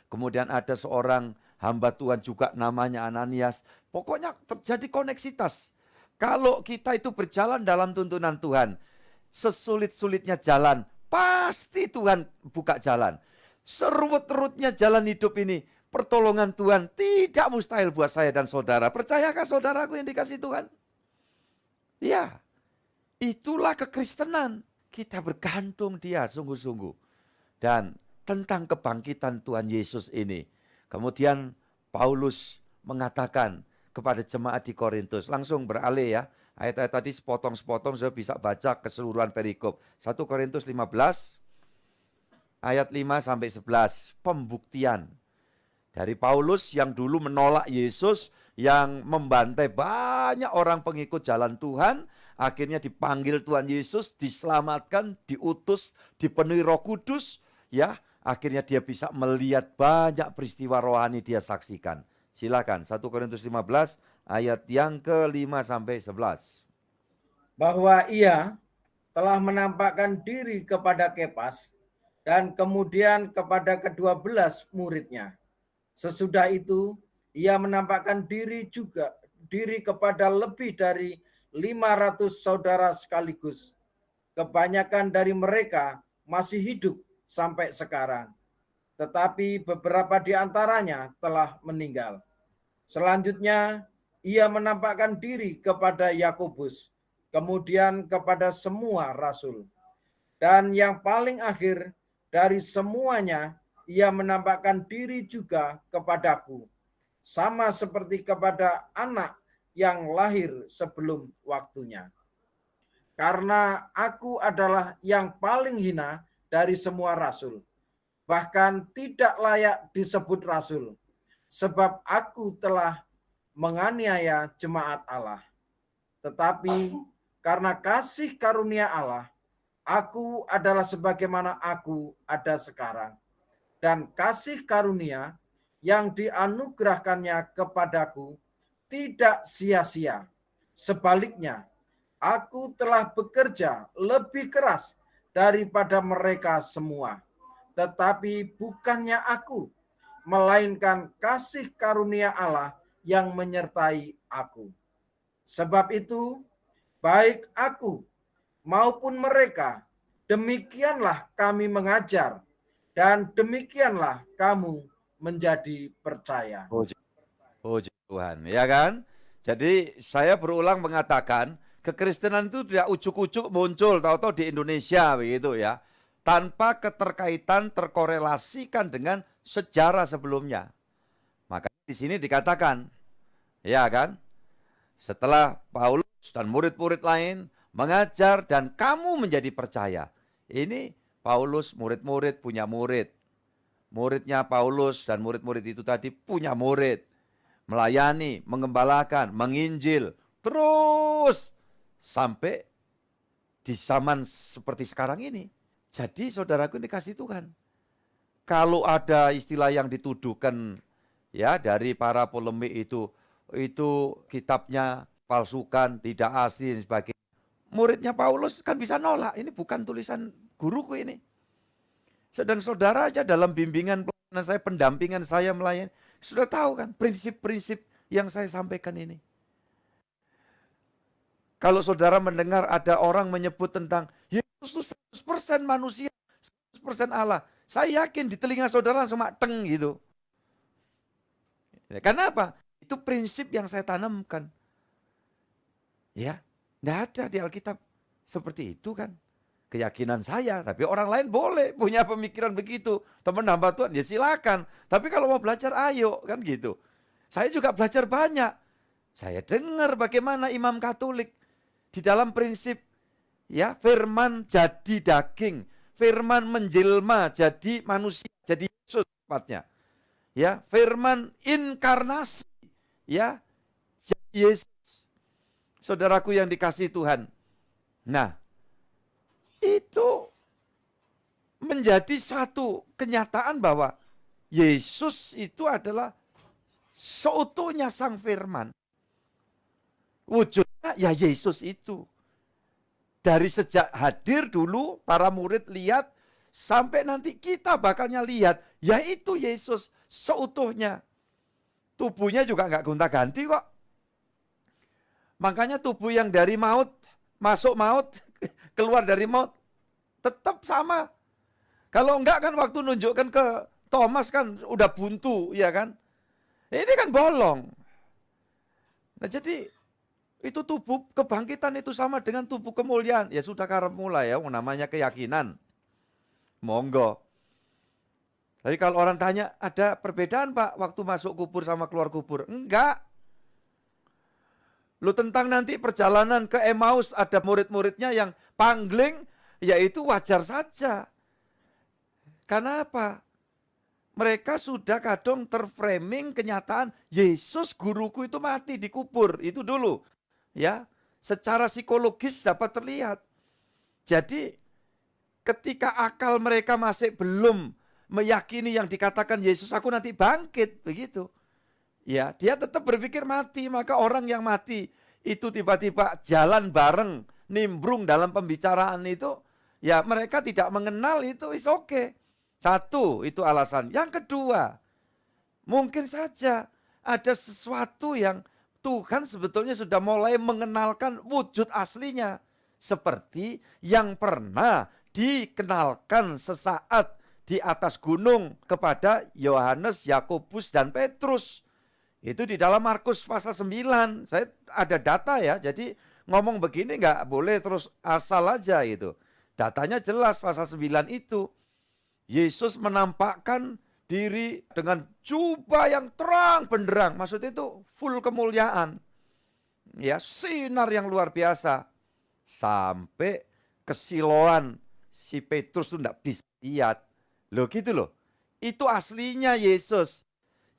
Kemudian ada seorang hamba Tuhan juga namanya Ananias. Pokoknya terjadi koneksitas. Kalau kita itu berjalan dalam tuntunan Tuhan, sesulit-sulitnya jalan, pasti Tuhan buka jalan. Seruut-ruutnya jalan hidup ini, pertolongan Tuhan tidak mustahil buat saya dan saudara. Percayakah saudaraku yang dikasih Tuhan? Ya, itulah kekristenan. Kita bergantung Dia sungguh-sungguh. Dan tentang kebangkitan Tuhan Yesus ini. Kemudian Paulus mengatakan kepada jemaat di Korintus. Langsung beralih ya. Ayat-ayat tadi sepotong-sepotong sudah bisa baca keseluruhan perikop. 1 Korintus 15 ayat 5 sampai 11. Pembuktian dari Paulus yang dulu menolak Yesus, yang membantai banyak orang pengikut jalan Tuhan, akhirnya dipanggil Tuhan Yesus, diselamatkan, diutus, dipenuhi Roh Kudus, ya, akhirnya dia bisa melihat banyak peristiwa rohani dia saksikan. Silakan 1 Korintus 15 ayat yang ke-5 sampai 11. Bahwa ia telah menampakkan diri kepada Kepas dan kemudian kepada ke-12 muridnya. Sesudah itu ia menampakkan diri kepada lebih dari 500 saudara sekaligus. Kebanyakan dari mereka masih hidup sampai sekarang. Tetapi beberapa di antaranya telah meninggal. Selanjutnya, ia menampakkan diri kepada Yakobus, kemudian kepada semua rasul. Dan yang paling akhir dari semuanya, ia menampakkan diri juga kepadaku, sama seperti kepada anak yang lahir sebelum waktunya. Karena aku adalah yang paling hina dari semua rasul, bahkan tidak layak disebut rasul, sebab aku telah menganiaya jemaat Allah. Tetapi karena kasih karunia Allah, aku adalah sebagaimana aku ada sekarang. Dan kasih karunia yang dianugerahkannya kepadaku tidak sia-sia. Sebaliknya, aku telah bekerja lebih keras daripada mereka semua. Tetapi bukannya aku, melainkan kasih karunia Allah yang menyertai aku. Sebab itu, baik aku maupun mereka, demikianlah kami mengajar, dan demikianlah kamu menjadi percaya. Puji Tuhan, ya kan? Jadi saya berulang mengatakan, kekristenan itu tidak ujuk-ujuk muncul tahu-tahu di Indonesia begitu ya. Tanpa keterkaitan terkorelasikan dengan sejarah sebelumnya. Maka di sini dikatakan, ya kan? Setelah Paulus dan murid-murid lain mengajar dan kamu menjadi percaya. Ini Paulus, murid-murid punya murid. Muridnya Paulus dan murid-murid itu tadi punya murid. Melayani, mengembalakan, menginjil. Terus sampai di zaman seperti sekarang ini. Jadi saudaraku dikasih Tuhan. Kalau ada istilah yang dituduhkan ya dari para polemik itu kitabnya palsukan, tidak asli dan sebagainya. Muridnya Paulus kan bisa nolak, ini bukan tulisan guruku ini. Sedang saudara aja dalam bimbingan pelayanan saya, pendampingan saya melayani, sudah tahu kan prinsip-prinsip yang saya sampaikan ini. Kalau saudara mendengar ada orang menyebut tentang Yesus itu 100% manusia, 100% Allah. Saya yakin di telinga saudara langsung teng gitu. Ya, karena apa? Itu prinsip yang saya tanamkan. Ya, enggak ada di Alkitab seperti itu kan. Keyakinan saya, tapi orang lain boleh punya pemikiran begitu. Teman hamba Tuhan, ya silakan. Tapi kalau mau belajar, ayo kan gitu. Saya juga belajar banyak. Saya dengar bagaimana Imam Katolik di dalam prinsip ya firman jadi daging, firman menjelma jadi manusia, jadi Yesus tepatnya. Ya, firman inkarnasi, ya, jadi Yesus. Saudaraku yang dikasihi Tuhan. Nah, itu menjadi suatu kenyataan bahwa Yesus itu adalah seutuhnya sang firman. Wujudnya ya Yesus itu. Dari sejak hadir dulu para murid lihat sampai nanti kita bakalnya lihat yaitu Yesus seutuhnya. Tubuhnya juga enggak gonta-ganti kok. Makanya tubuh yang dari maut masuk maut keluar dari maut tetap sama. Kalau enggak kan waktu nunjukkan ke Thomas kan udah buntu, ya kan? Ini kan bolong. Nah jadi itu tubuh kebangkitan itu sama dengan tubuh kemuliaan. Ya sudah karep mulai ya, namanya keyakinan. Monggo. Tapi kalau orang tanya, ada perbedaan Pak waktu masuk kubur sama keluar kubur? Enggak. Lu tentang nanti perjalanan ke Emmaus ada murid-muridnya yang pangling, yaitu wajar saja. Karena apa? Mereka sudah kadang terframing kenyataan Yesus guruku itu mati dikubur. Itu dulu. Ya, secara psikologis dapat terlihat. Jadi ketika akal mereka masih belum meyakini yang dikatakan Yesus aku nanti bangkit, begitu. Ya, dia tetap berpikir mati, maka orang yang mati itu tiba-tiba jalan bareng, nimbrung dalam pembicaraan itu, ya mereka tidak mengenal itu, is okay. Satu, itu alasan. Yang kedua, mungkin saja ada sesuatu yang Tuhan sebetulnya sudah mulai mengenalkan wujud aslinya. Seperti yang pernah dikenalkan sesaat di atas gunung kepada Yohanes, Yakobus, dan Petrus. Itu di dalam Markus pasal 9. Saya ada data ya, jadi ngomong begini nggak boleh terus asal aja itu. Datanya jelas pasal 9 itu. Yesus menampakkan diri dengan jubah yang terang benderang. Maksudnya itu full kemuliaan. Ya, sinar yang luar biasa. Sampai kesiloan si Petrus itu enggak bisa lihat. Loh gitu loh. Itu aslinya Yesus.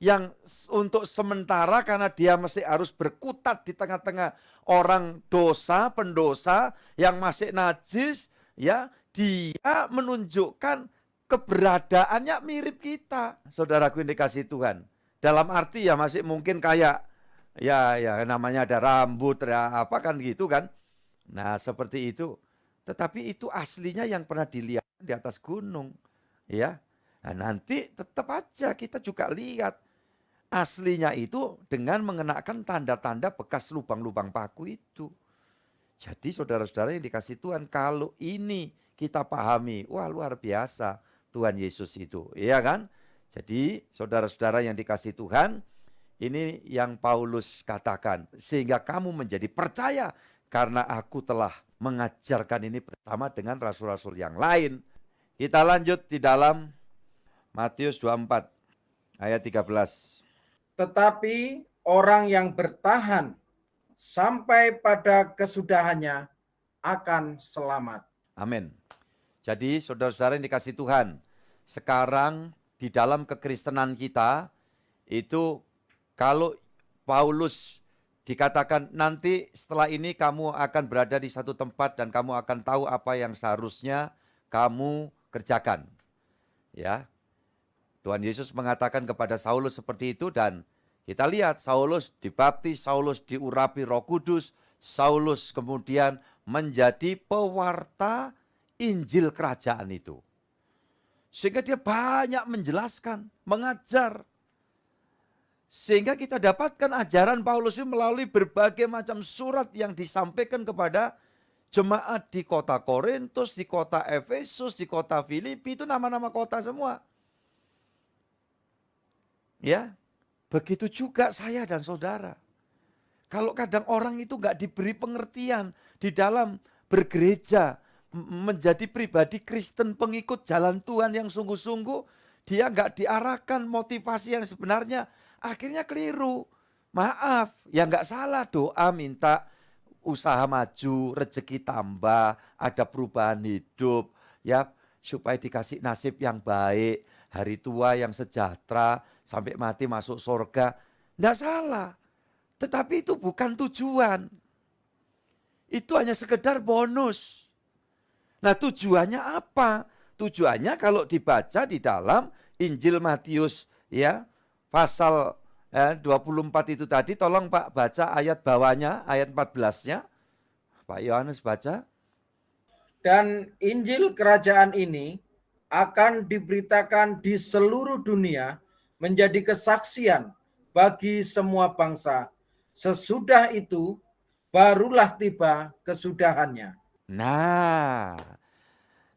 Yang untuk sementara karena dia masih harus berkutat di tengah-tengah orang dosa, pendosa yang masih najis, ya, dia menunjukkan keberadaannya mirip kita. Saudaraku yang dikasihi Tuhan. Dalam arti ya masih mungkin kayak ya namanya ada rambut ya apa kan gitu kan. Nah, seperti itu. Tetapi itu aslinya yang pernah dilihat di atas gunung, ya. Nah, nanti tetap aja kita juga lihat aslinya itu dengan mengenakan tanda-tanda bekas lubang-lubang paku itu. Jadi saudara-saudara yang dikasih Tuhan, kalau ini kita pahami, wah luar biasa Tuhan Yesus itu, iya kan? Jadi saudara-saudara yang dikasih Tuhan, ini yang Paulus katakan, sehingga kamu menjadi percaya karena aku telah mengajarkan ini bersama dengan rasul-rasul yang lain. Kita lanjut di dalam Matius 24 ayat 13. Tetapi orang yang bertahan sampai pada kesudahannya akan selamat. Amin. Jadi saudara-saudara yang dikasih Tuhan, sekarang di dalam kekristenan kita, itu kalau Paulus dikatakan nanti setelah ini kamu akan berada di satu tempat dan kamu akan tahu apa yang seharusnya kamu kerjakan. Ya. Tuhan Yesus mengatakan kepada Saulus seperti itu dan kita lihat Saulus dibaptis, Saulus diurapi Roh Kudus, Saulus kemudian menjadi pewarta Injil kerajaan itu. Sehingga dia banyak menjelaskan, mengajar. Sehingga kita dapatkan ajaran Paulus ini melalui berbagai macam surat yang disampaikan kepada jemaat di kota Korintus, di kota Efesus, di kota Filipi, itu nama-nama kota semua. Ya, begitu juga saya dan saudara. Kalau kadang orang itu nggak diberi pengertian di dalam bergereja, menjadi pribadi Kristen pengikut jalan Tuhan yang sungguh-sungguh, dia nggak diarahkan motivasi yang sebenarnya, akhirnya keliru. Maaf, ya nggak salah doa minta usaha maju, rezeki tambah, ada perubahan hidup, ya supaya dikasih nasib yang baik, hari tua yang sejahtera, sampai mati masuk surga. Nggak salah, tetapi itu bukan tujuan. Itu hanya sekedar bonus. Nah tujuannya apa? Tujuannya kalau dibaca di dalam Injil Matius ya pasal 24 itu tadi, tolong Pak baca ayat bawahnya, ayat 14-nya. Pak Yohanes baca. Dan Injil kerajaan ini akan diberitakan di seluruh dunia menjadi kesaksian bagi semua bangsa. Sesudah itu barulah tiba kesudahannya. Nah,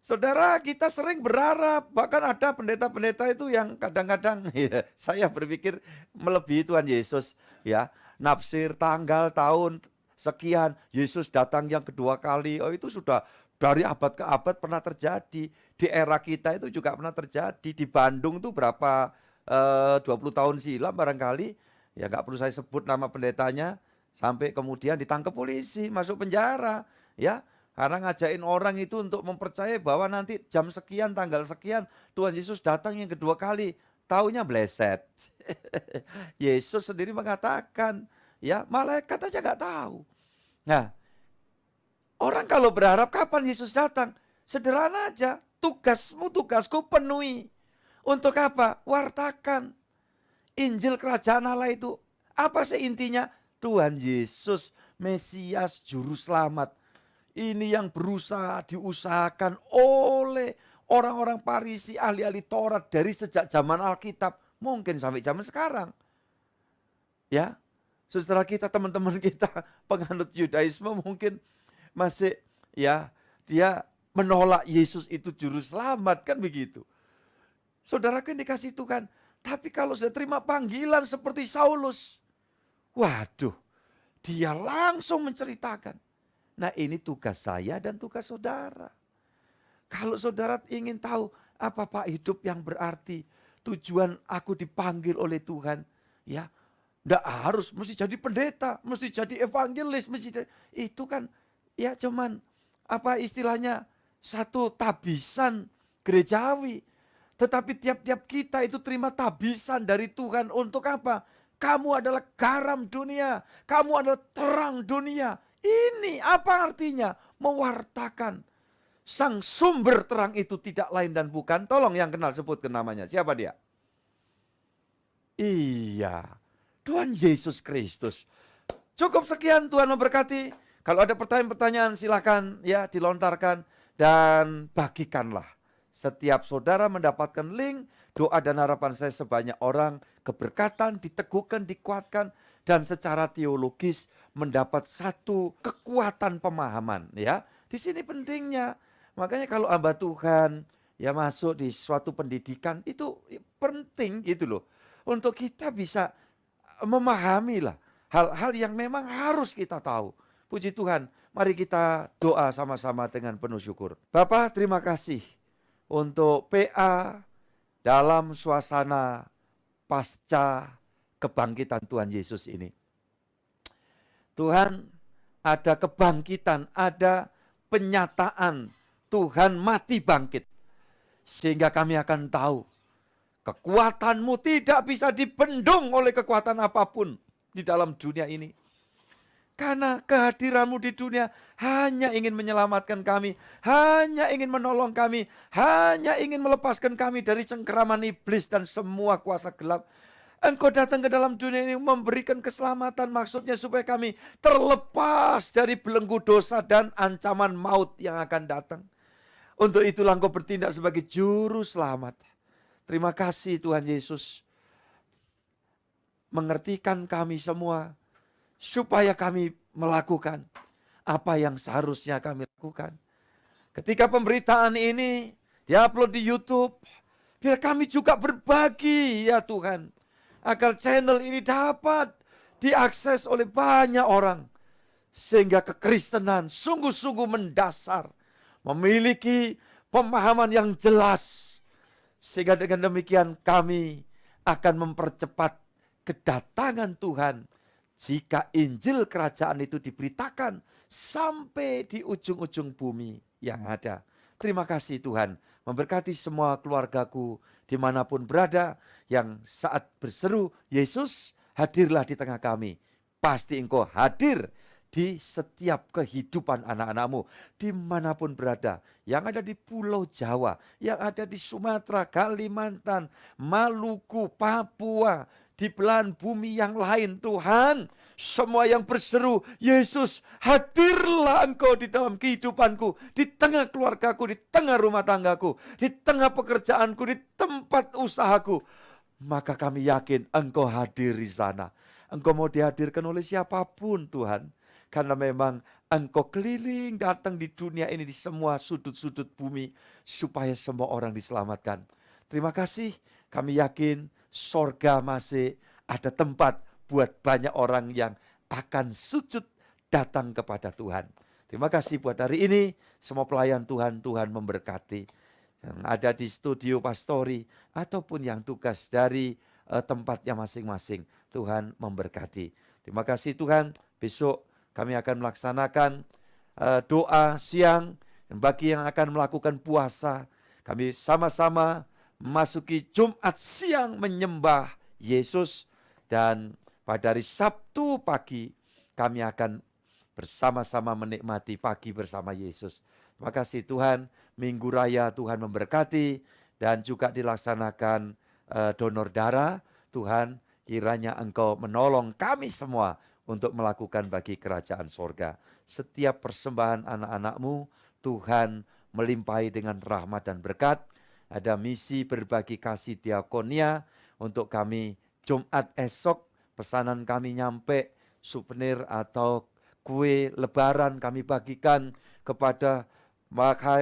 saudara, kita sering berharap, bahkan ada pendeta-pendeta itu yang kadang-kadang ya, saya berpikir melebihi Tuhan Yesus, ya. Nafsir tanggal tahun sekian Yesus datang yang kedua kali. Oh, itu sudah dari abad ke abad pernah terjadi. Di era kita itu juga pernah terjadi. Di Bandung tuh berapa 20 tahun silam barangkali, ya nggak perlu saya sebut nama pendetanya, sampai kemudian ditangkap polisi, masuk penjara, ya. Karena ngajain orang itu untuk mempercayai bahwa nanti jam sekian, tanggal sekian, Tuhan Yesus datang yang kedua kali. Taunya bleset. Yesus sendiri mengatakan, ya malaikat aja nggak tahu. Nah, orang kalau berharap kapan Yesus datang, sederhana aja. Tugasmu, tugasku penuhi. Untuk apa? Wartakan Injil kerajaan Allah itu. Apa sih intinya? Tuhan Yesus, Mesias, Juru Selamat. Ini yang berusaha diusahakan oleh orang-orang Farisi, ahli-ahli Taurat dari sejak zaman Alkitab, mungkin sampai zaman sekarang. Ya, saudara kita, teman-teman kita penganut Yudaisme mungkin masih ya dia menolak Yesus itu juru selamat, kan begitu. Saudaraku yang dikasih Tuhan, tapi kalau saya terima panggilan seperti Saulus, waduh, dia langsung menceritakan. Nah ini tugas saya dan tugas saudara. Kalau saudara ingin tahu apa Pak hidup yang berarti, tujuan aku dipanggil oleh Tuhan, ya enggak harus mesti jadi pendeta, mesti jadi evangelis, itu kan ya cuman apa istilahnya satu tabisan gerejawi. Tetapi tiap-tiap kita itu terima tabisan dari Tuhan untuk apa? Kamu adalah garam dunia, kamu adalah terang dunia. Ini apa artinya? Mewartakan. Sang sumber terang itu tidak lain dan bukan. Tolong yang kenal sebutkan namanya. Siapa dia? Iya, Tuhan Yesus Kristus. Cukup sekian, Tuhan memberkati. Kalau ada pertanyaan-pertanyaan silakan ya dilontarkan dan bagikanlah Setiap saudara mendapatkan link, doa dan harapan saya sebanyak orang keberkatan, diteguhkan, dikuatkan, dan secara teologis mendapat satu kekuatan pemahaman. Ya, di sini pentingnya. Makanya kalau hamba Tuhan ya masuk di suatu pendidikan itu penting gitu loh. Untuk kita bisa memahami lah hal-hal yang memang harus kita tahu. Puji Tuhan, mari kita doa sama-sama dengan penuh syukur. Bapa, terima kasih untuk PA dalam suasana pasca kebangkitan Tuhan Yesus ini. Tuhan, ada kebangkitan, ada penyataan Tuhan mati bangkit. Sehingga kami akan tahu kekuatan-Mu tidak bisa dibendung oleh kekuatan apapun di dalam dunia ini. Karena kehadiran-Mu di dunia hanya ingin menyelamatkan kami, hanya ingin menolong kami, hanya ingin melepaskan kami dari cengkeraman iblis dan semua kuasa gelap. Engkau datang ke dalam dunia ini memberikan keselamatan, maksudnya supaya kami terlepas dari belenggu dosa dan ancaman maut yang akan datang. Untuk itulah Engkau bertindak sebagai juru selamat. Terima kasih Tuhan Yesus. Mengertikan kami semua, supaya kami melakukan apa yang seharusnya kami lakukan. Ketika pemberitaan ini diupload di YouTube, biar kami juga berbagi ya Tuhan, agar channel ini dapat diakses oleh banyak orang, sehingga kekristenan sungguh-sungguh mendasar, memiliki pemahaman yang jelas, sehingga dengan demikian kami akan mempercepat kedatangan Tuhan. Jika Injil kerajaan itu diberitakan sampai di ujung-ujung bumi yang ada. Terima kasih Tuhan, memberkati semua keluargaku dimanapun berada, yang saat berseru, Yesus hadirlah di tengah kami. Pasti Engkau hadir di setiap kehidupan anak-anak-Mu dimanapun berada, yang ada di Pulau Jawa, yang ada di Sumatera, Kalimantan, Maluku, Papua, di belahan bumi yang lain. Tuhan, semua yang berseru, Yesus hadirlah Engkau di dalam kehidupanku, di tengah keluargaku, di tengah rumah tanggaku, di tengah pekerjaanku, di tempat usahaku. Maka kami yakin Engkau hadir di sana. Engkau mau dihadirkan oleh siapapun Tuhan, karena memang Engkau keliling datang di dunia ini, di semua sudut-sudut bumi, supaya semua orang diselamatkan. Terima kasih, kami yakin sorga masih ada tempat buat banyak orang yang akan sujud datang kepada Tuhan. Terima kasih buat hari ini, semua pelayan Tuhan, Tuhan memberkati. Yang ada di studio pastori ataupun yang tugas dari tempatnya masing-masing, Tuhan memberkati. Terima kasih Tuhan, besok kami akan melaksanakan doa siang, dan bagi yang akan melakukan puasa, kami sama-sama memasuki Jumat siang menyembah Yesus, dan pada hari Sabtu pagi kami akan bersama-sama menikmati pagi bersama Yesus. Terima kasih Tuhan, Minggu Raya Tuhan memberkati, dan juga dilaksanakan donor darah. Tuhan, kiranya Engkau menolong kami semua untuk melakukan bagi kerajaan sorga. Setiap persembahan anak-anak-Mu, Tuhan melimpahi dengan rahmat dan berkat. Ada misi berbagi kasih diakonia untuk kami Jumat esok. Pesanan kami nyampe, souvenir atau kue lebaran kami bagikan kepada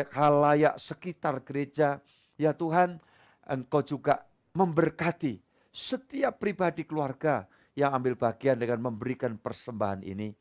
khalayak sekitar gereja. Ya Tuhan, Engkau juga memberkati setiap pribadi keluarga yang ambil bagian dengan memberikan persembahan ini.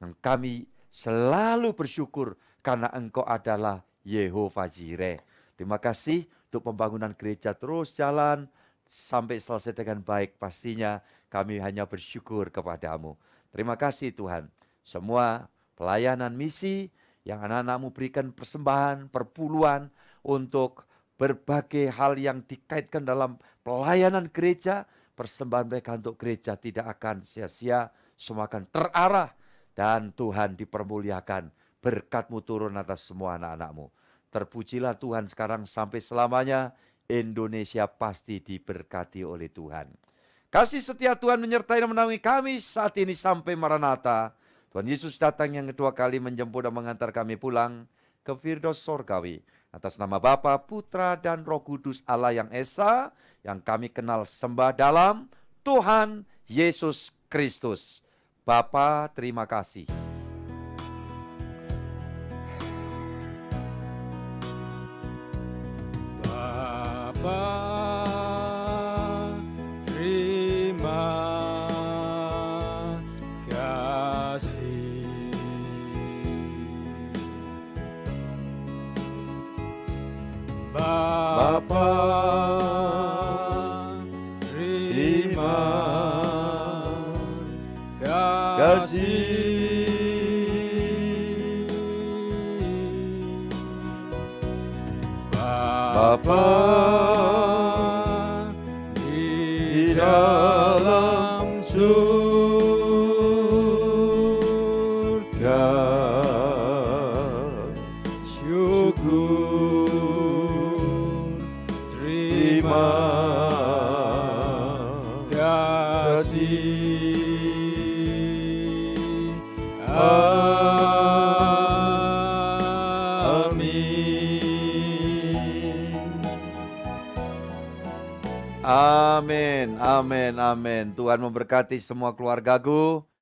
Kami selalu bersyukur karena Engkau adalah Yehova Jireh. Terima kasih untuk pembangunan gereja terus jalan sampai selesai dengan baik. Pastinya kami hanya bersyukur kepadamu. Terima kasih Tuhan. Semua pelayanan misi yang anak-anak-Mu berikan persembahan perpuluhan untuk berbagai hal yang dikaitkan dalam pelayanan gereja, persembahan mereka untuk gereja tidak akan sia-sia, semua akan terarah, dan Tuhan dipermuliakan. Berkat-Mu turun atas semua anak-anak-Mu. Terpujilah Tuhan sekarang sampai selamanya. Indonesia pasti diberkati oleh Tuhan. Kasih setia Tuhan menyertai dan menaungi kami saat ini sampai Maranatha. Tuhan Yesus datang yang kedua kali menjemput dan mengantar kami pulang ke Firdaus Sorgawi. Atas nama Bapa, Putra, dan Roh Kudus Allah yang Esa, yang kami kenal sembah dalam Tuhan Yesus Kristus. Bapa, terima kasih. Bapa, terima kasih. Bapa, terima kasih. Bapa di dalam surga, syukur, terima kasih. Amin, amin, amin. Tuhan memberkati semua keluargaku.